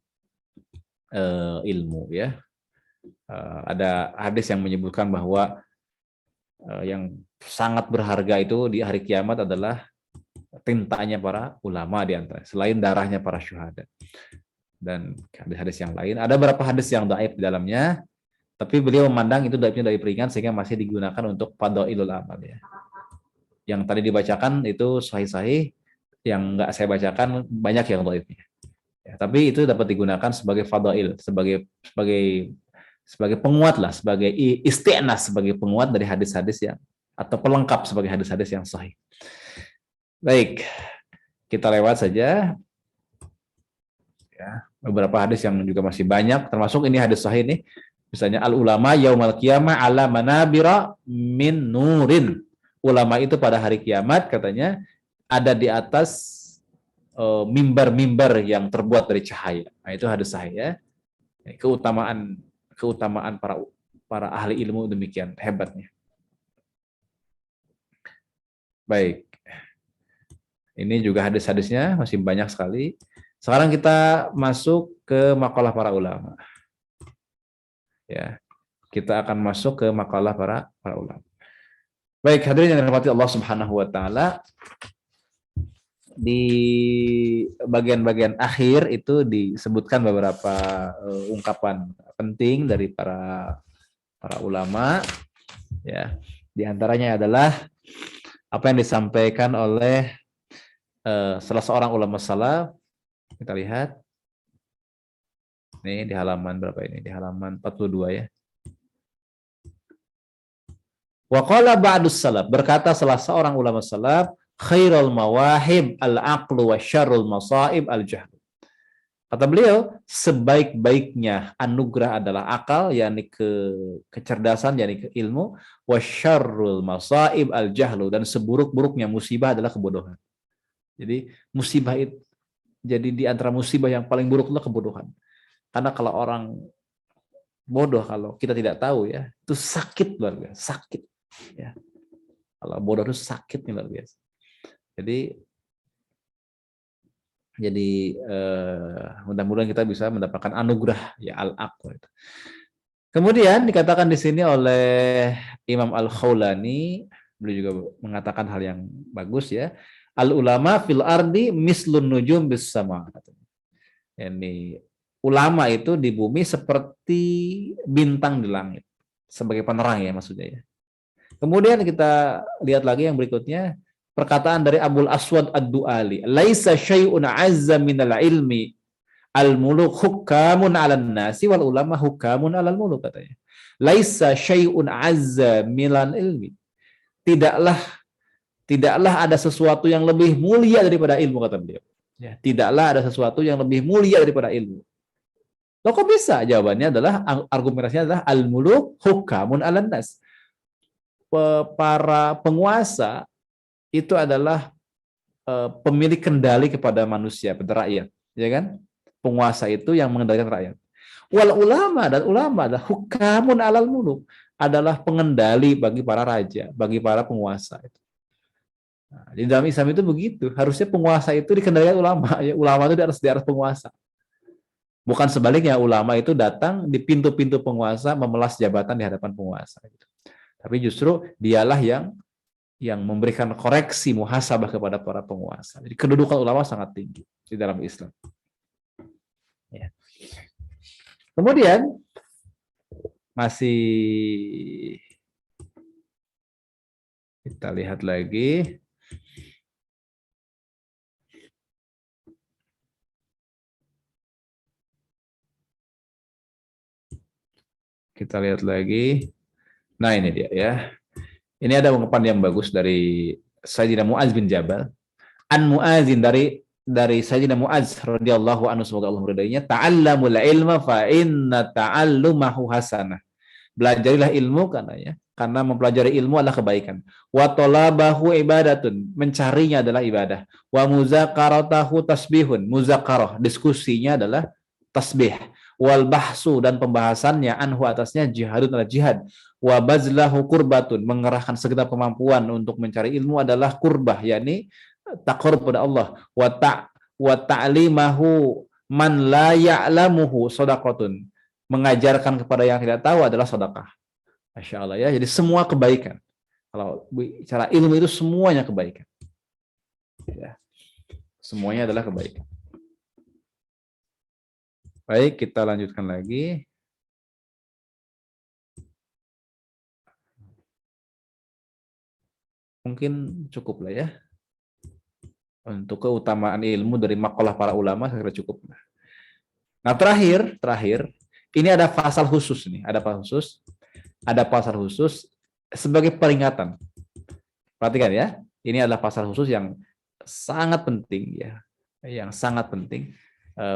ilmu ya. Ada hadis yang menyebutkan bahwa yang sangat berharga itu di hari kiamat adalah tintanya para ulama di antara, selain darahnya para syuhada. Dan hadis-hadis yang lain, ada beberapa hadis yang dhaif di dalamnya. Tapi beliau memandang itu dhaifnya dhaif ringan sehingga masih digunakan untuk fadhailul amal ya. Yang tadi dibacakan itu sahih-sahih, yang enggak saya bacakan banyak yang dhaifnya. Ya, tapi itu dapat digunakan sebagai fadhail, sebagai penguat lah, sebagai isti'nas, sebagai penguat dari hadis-hadis yang atau pelengkap sebagai hadis-hadis yang sahih. Baik, kita lewat saja. Ya, beberapa hadis yang juga masih banyak, termasuk ini hadis sahih nih. Misalnya al-ulama yaumal qiyamah ala manabira min nurin. Ulama itu pada hari kiamat katanya ada di atas mimbar-mimbar yang terbuat dari cahaya. Nah, itu hadis sahih ya. Keutamaan para ahli ilmu demikian hebatnya. Baik. Ini juga hadis-hadisnya masih banyak sekali. Sekarang kita masuk ke makalah para ulama. Ya, kita akan masuk ke makalah para ulama. Baik, hadirin yang dirahmati Allah Subhanahu wa taala. Di bagian-bagian akhir itu disebutkan beberapa ungkapan penting dari para ulama. Ya, di antaranya adalah apa yang disampaikan oleh salah seorang ulama salaf. Kita lihat. Ini di halaman berapa ini? Di halaman 42 ya. Wa qala ba'dus salaf, berkata salah seorang ulama salaf, khairul mawahib al-aqlu wa syarrul masaib al-jahl. Kata beliau, sebaik-baiknya anugerah adalah akal, yakni kecerdasan, yakni ilmu, wa syarrul masaib al-jahlu, dan seburuk-buruknya musibah adalah kebodohan. Jadi musibah itu, jadi di antara musibah yang paling buruk adalah kebodohan. Karena kalau orang bodoh, kalau kita tidak tahu ya, itu sakit luar biasa, sakit. Ya. Kalau bodoh itu sakit luar biasa. Jadi mudah-mudahan kita bisa mendapatkan anugerah ya al-aql. Kemudian dikatakan di sini oleh Imam Al-Khawlani, beliau juga mengatakan hal yang bagus ya. Al-ulama fil ardi mislun nujum bis sama. Ini ulama itu di bumi seperti bintang di langit, sebagai penerang ya maksudnya ya. Kemudian kita lihat lagi yang berikutnya, perkataan dari Abul Aswad Ad-Du'ali, laisa syai'un azza minal ilmi al-muluk hukamun 'alan nasi wal ulama hukamun 'alal muluk, katanya. Laisa syai'un azza minal ilmi. Tidaklah ada sesuatu yang lebih mulia daripada ilmu, kata beliau. Ya, tidaklah ada sesuatu yang lebih mulia daripada ilmu. Loh kok bisa? Jawabannya adalah, argumentasinya adalah al-muluk hukamun 'alan nas. Para penguasa itu adalah pemilik kendali kepada manusia, pada rakyat, ya kan? Penguasa itu yang mengendalikan rakyat. Wal ulama, dan ulama adalah hukamun 'alal muluk, adalah pengendali bagi para raja, bagi para penguasa itu. Nah, di dalam Islam itu begitu, harusnya penguasa itu dikendalikan ulama, ya, ulama itu di atas penguasa. Bukan sebaliknya, ulama itu datang di pintu-pintu penguasa, memelas jabatan di hadapan penguasa. Tapi justru dialah yang memberikan koreksi muhasabah kepada para penguasa. Jadi kedudukan ulama sangat tinggi di dalam Islam. Ya. Kemudian masih kita lihat lagi. Kita lihat lagi. Nah, ini dia ya. Ini ada ungkapan yang bagus dari Sayyidina Mu'adz bin Jabal. An Mu'adzin, dari Sayyidina Mu'adz radhiyallahu anhu, semoga Allah meridainya, ta'allamul ilma fa inna ta'allumahu hasanah. Belajarilah ilmu karena mempelajari ilmu adalah kebaikan. Wa talabahu ibadatun, mencarinya adalah ibadah. Wa muzaqaratahu tasbihun, muzaqarah, diskusinya adalah tasbih, wal bahsu dan pembahasannya anhu atasnya jihadun adalah jihad, wa bazlahu kurbatun mengerahkan segenap kemampuan untuk mencari ilmu adalah kurbah, yakni taqarrub pada Allah, wa ta'limahu man la ya'lamuhu shadaqatun mengajarkan kepada yang tidak tahu adalah sedekah. Masya Allah ya. Jadi semua kebaikan. Kalau bicara ilmu itu semuanya kebaikan. Ya. Semuanya adalah kebaikan. Baik, kita lanjutkan lagi. Mungkin cukup lah ya. Untuk keutamaan ilmu dari makalah para ulama saya kira cukup. Nah, terakhir ini ada pasal khusus nih, ada pasal khusus sebagai peringatan. Perhatikan ya, ini adalah pasal khusus yang sangat penting ya, yang sangat penting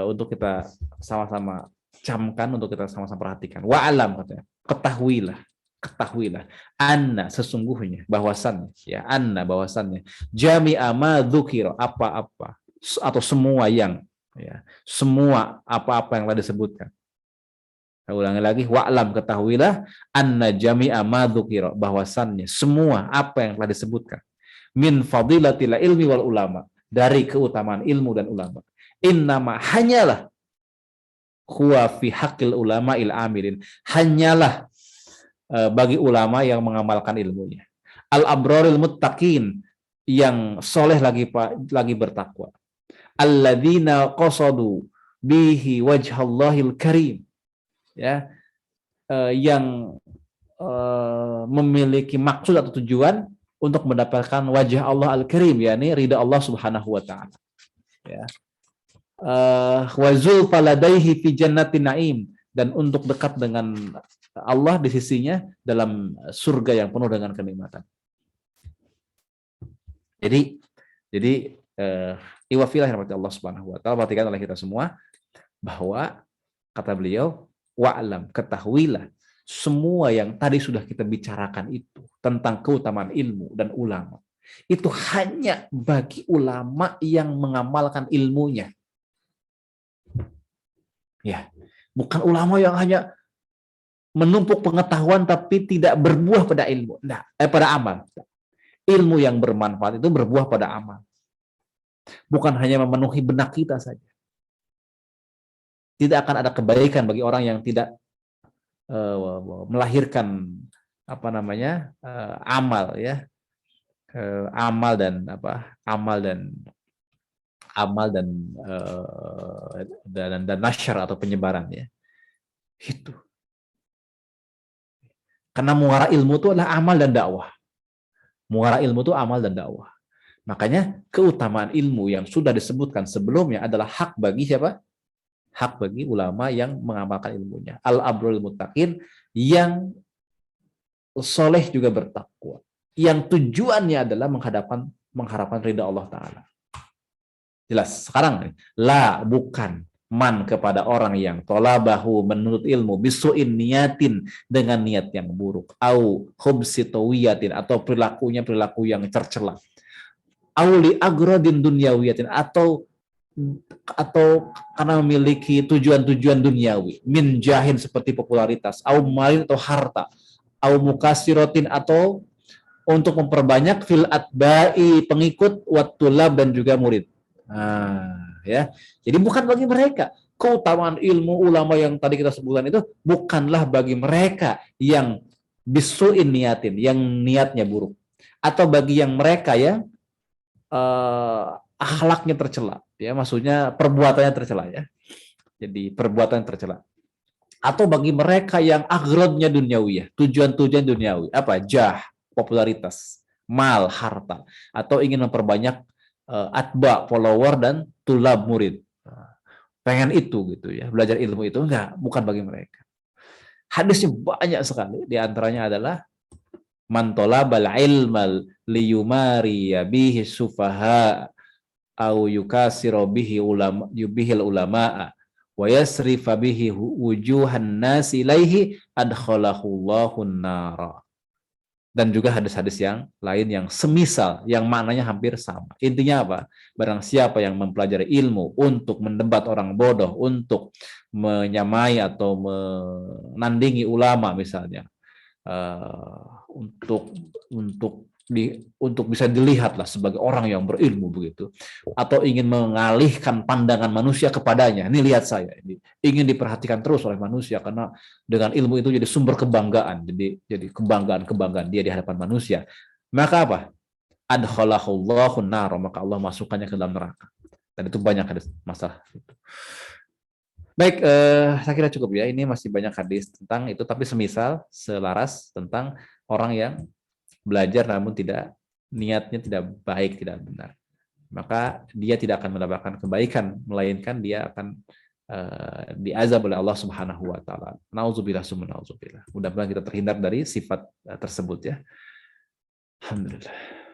untuk kita sama-sama camkan, untuk kita sama-sama perhatikan. Wa'alam katanya, ketahuilah, anna sesungguhnya bahwasannya jami'a ma dzukira apa-apa atau semua yang ya, semua apa-apa yang telah disebutkan. Saya ulangi lagi, wa'lam ketahuilah anna jami'a ma dzukira bahwasannya semua apa yang telah disebutkan min fadilatil ilmi wal ulama dari keutamaan ilmu dan ulama. Innama hanyalah huwa fi haqqil ulama il amilin, hanyalah bagi ulama yang mengamalkan ilmunya. Al-abraril muttaqin yang soleh lagi bertakwa. Alladzina qasadu bihi wajhallahil karim. Ya. Yang memiliki maksud atau tujuan untuk mendapatkan wajah Allah al-karim, yakni ridha Allah Subhanahu wa taala. Ya. Wa zulfa ladaihi fi jannatin naim, dan untuk dekat dengan Allah di sisinya dalam surga yang penuh dengan kenikmatan. Jadi iwafillah rahmati Allah Subhanahu wa taala, perhatikan oleh kita semua bahwa kata beliau, wa'lam ketahuilah semua yang tadi sudah kita bicarakan itu tentang keutamaan ilmu dan ulama itu hanya bagi ulama yang mengamalkan ilmunya. Ya, bukan ulama yang hanya menumpuk pengetahuan tapi tidak berbuah pada ilmu. Pada amal. Ilmu yang bermanfaat itu berbuah pada amal. Bukan hanya memenuhi benak kita saja. Tidak akan ada kebaikan bagi orang yang tidak melahirkan amal ya. Amal dan nasyar atau penyebaran ya. Itu. Karena muara ilmu itu adalah amal dan dakwah. Muara ilmu itu amal dan dakwah. Makanya keutamaan ilmu yang sudah disebutkan sebelumnya adalah hak bagi siapa? Hak bagi ulama yang mengamalkan ilmunya. Al-abrul muttaqin, yang soleh juga bertakwa. Yang tujuannya adalah mengharapkan ridha Allah Ta'ala. Jelas. Sekarang, bukan. Man kepada orang yang tolabahu menuntut ilmu bisuin niatin dengan niat yang buruk, au khubsitawiyatin atau perilaku yang tercela, au li agradin dunyawiyatin atau karena memiliki tujuan-tujuan duniawi, min jahin seperti popularitas, au malin atau harta, au mukasirotin atau untuk memperbanyak fil atba'i pengikut, wattulab dan juga murid. Ya, jadi bukan bagi mereka. Keutamaan ilmu ulama yang tadi kita sebutkan itu bukanlah bagi mereka yang bisuin niatin, yang niatnya buruk, atau bagi yang mereka yang akhlaknya tercela, ya, maksudnya perbuatannya tercela ya. Jadi perbuatan tercela. Atau bagi mereka yang agrodnya duniawi ya, tujuan-tujuan duniawi, apa? Jah, popularitas, mal, harta, atau ingin memperbanyak atba, follower, dan tulab, murid. Pengen itu gitu ya, belajar ilmu itu bukan bagi mereka. Hadisnya banyak sekali, di antaranya adalah man talabal ilmal liyumari bihi sufaha au yukasiru bihi ulama yubihil ulama wa yasrifa bihi wujuhan nas ilaihi adkhalahu Allahun nara. dan juga hadis-hadis yang lain yang semisal, yang maknanya hampir sama. Intinya apa? Barang siapa yang mempelajari ilmu untuk mendebat orang bodoh, untuk menyamai atau menandingi ulama misalnya, untuk bisa dilihatlah sebagai orang yang berilmu begitu, atau ingin mengalihkan pandangan manusia kepadanya. Ini lihat saya, ini ingin diperhatikan terus oleh manusia karena dengan ilmu itu jadi sumber kebanggaan, jadi kebanggaan dia di hadapan manusia. Maka apa? Adkhalahullahu nar, maka Allah masukkannya ke dalam neraka. Dan itu banyak hadis masalah itu. Baik, saya kira cukup ya. Ini masih banyak hadis tentang itu, tapi semisal, selaras tentang orang yang belajar namun tidak, niatnya tidak baik, tidak benar. Maka dia tidak akan mendapatkan kebaikan, melainkan dia akan diazab oleh Allah Subhanahu wa taala. Nauzubillah summa nauzubillah. Mudah-mudahan kita terhindar dari sifat tersebut ya. Alhamdulillah.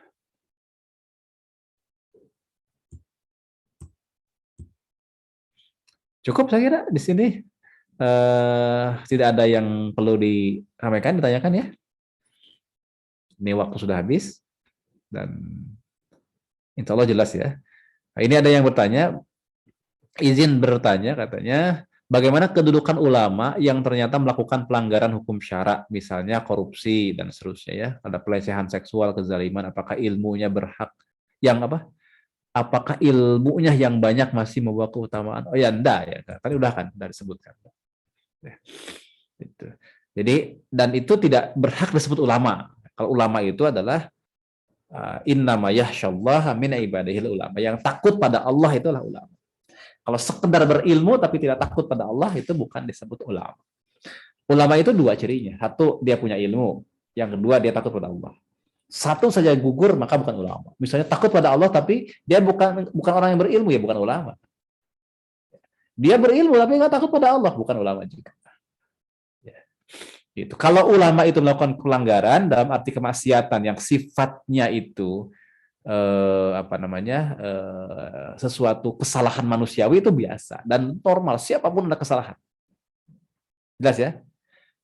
Cukup saya kira di sini, tidak ada yang perlu diramaikan, ditanyakan ya. Ini waktu sudah habis dan insya Allah jelas ya. Nah, ini ada yang bertanya, izin bertanya katanya, bagaimana kedudukan ulama yang ternyata melakukan pelanggaran hukum syara, misalnya korupsi dan seterusnya ya, ada pelecehan seksual, kezaliman, apakah ilmunya berhak yang apa? Apakah ilmunya yang banyak masih membawa keutamaan? Oh ya, enggak ya. Tadi udah kan, udah disebutkan. Ya, itu. Jadi, dan itu tidak berhak disebut ulama. Kalau ulama itu adalah innama yakhsyallaha min ibadihil ulama. Yang takut pada Allah itulah ulama. Kalau sekedar berilmu tapi tidak takut pada Allah, itu bukan disebut ulama. Ulama itu dua cirinya. Satu, dia punya ilmu. Yang kedua, dia takut pada Allah. Satu saja gugur, maka bukan ulama. Misalnya takut pada Allah tapi dia bukan orang yang berilmu, ya bukan ulama. Dia berilmu tapi nggak takut pada Allah, bukan ulama juga. Ya. Gitu. Kalau ulama itu melakukan pelanggaran dalam arti kemaksiatan yang sifatnya itu sesuatu kesalahan manusiawi, itu biasa dan normal, siapapun ada kesalahan. Jelas ya?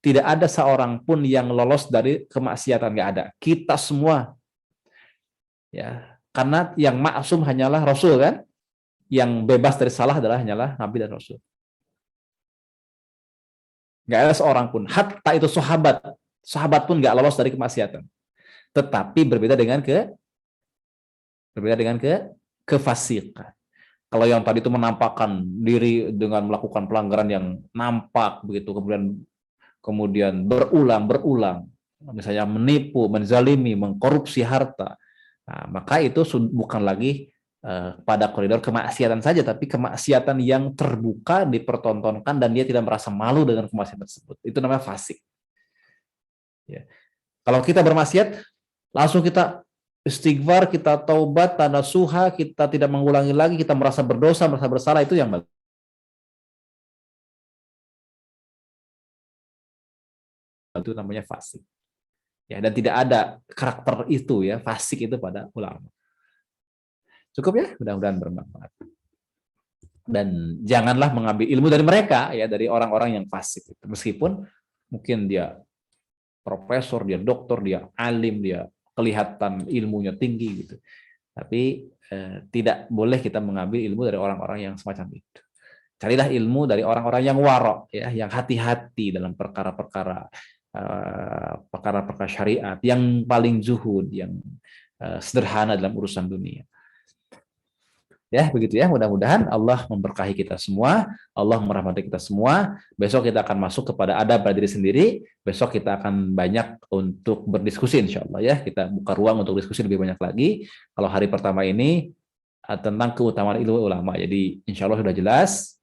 Tidak ada seorang pun yang lolos dari kemaksiatan, nggak ada. Kita semua, ya, karena yang maksum hanyalah Rasul kan, yang bebas dari salah hanyalah Nabi dan Rasul. Nggak ada seorang pun, hatta itu sahabat pun nggak lolos dari kemaksiatan. Tetapi berbeda dengan kefasikan. Kalau yang tadi itu menampakkan diri dengan melakukan pelanggaran yang nampak begitu, kemudian berulang, misalnya menipu, menzalimi, mengkorupsi harta, nah, maka itu bukan lagi pada koridor kemaksiatan saja, tapi kemaksiatan yang terbuka, dipertontonkan, dan dia tidak merasa malu dengan kemaksiatan tersebut. Itu namanya fasik. Ya. Kalau kita bermaksiat, langsung kita istighfar, kita taubat, tanda suha, kita tidak mengulangi lagi, kita merasa berdosa, merasa bersalah, itu yang bagus. Itu namanya fasik. Ya, dan tidak ada karakter itu ya, fasik itu pada ulama. Cukup ya, mudah-mudahan bermanfaat. Dan janganlah mengambil ilmu dari mereka ya, dari orang-orang yang fasik itu. Meskipun mungkin dia profesor, dia doktor, dia alim, dia kelihatan ilmunya tinggi gitu. Tapi tidak boleh kita mengambil ilmu dari orang-orang yang semacam itu. Carilah ilmu dari orang-orang yang warok ya, yang hati-hati dalam perkara-perkara syariat, yang paling zuhud, yang sederhana dalam urusan dunia. Ya, begitu ya. Mudah-mudahan Allah memberkahi kita semua, Allah merahmati kita semua. Besok kita akan masuk kepada adab pada diri sendiri. Besok kita akan banyak untuk berdiskusi insya Allah ya. Kita buka ruang untuk diskusi lebih banyak lagi. Kalau hari pertama ini tentang keutamaan ilmu ulama. Jadi insya Allah sudah jelas.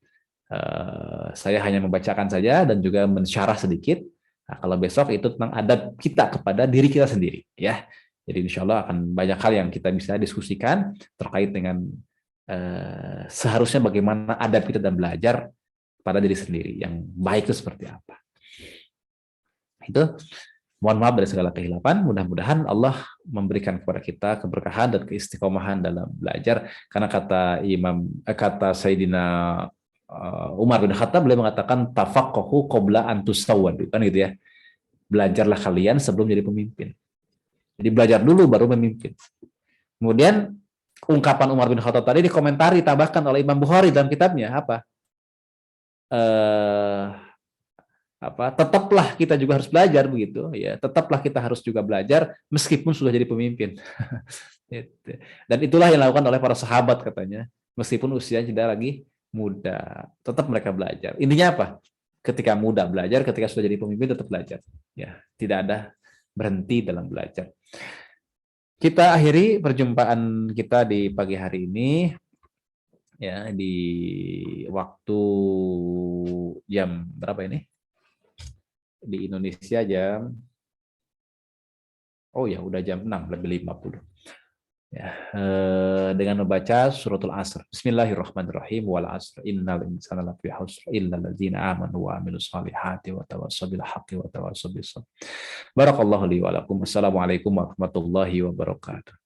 Saya hanya membacakan saja dan juga mensyarah sedikit. Nah, kalau besok itu tentang adab kita kepada diri kita sendiri ya. Jadi insya Allah akan banyak hal yang kita bisa diskusikan terkait dengan seharusnya bagaimana adab kita dan belajar pada diri sendiri yang baik itu seperti apa. Itu mohon maaf dari segala kehilapan. Mudah-mudahan Allah memberikan kepada kita keberkahan dan keistiqomahan dalam belajar. Karena kata Sayyidina Umar bin Khattab, beliau mengatakan tafaqahu qabla an tusawwadu, kan gitu ya. Belajarlah kalian sebelum jadi pemimpin. Jadi belajar dulu baru memimpin. Kemudian ungkapan Umar bin Khattab tadi dikomentari, tambahkan oleh Imam Bukhari dalam kitabnya apa? Tetaplah kita juga harus belajar begitu ya. Tetaplah kita harus juga belajar meskipun sudah jadi pemimpin. Dan itulah yang dilakukan oleh para sahabat katanya. Meskipun usia tidak lagi muda, tetap mereka belajar. Intinya apa? Ketika muda belajar, ketika sudah jadi pemimpin tetap belajar. Ya, tidak ada berhenti dalam belajar. Kita akhiri perjumpaan kita di pagi hari ini ya, di waktu jam berapa ini? Di Indonesia jam udah jam 6:50. Ya, dengan membaca suratul Asr. Bismillahirrahmanirrahim. Wal 'asr innal insana lafi khusr illa alladzina amanu wa 'amilus solihati wa tawassaw bil haqqi wa tawassaw bis sabr. Barakallahu li wa lakum. Wassalamualaikum warahmatullahi wabarakatuh.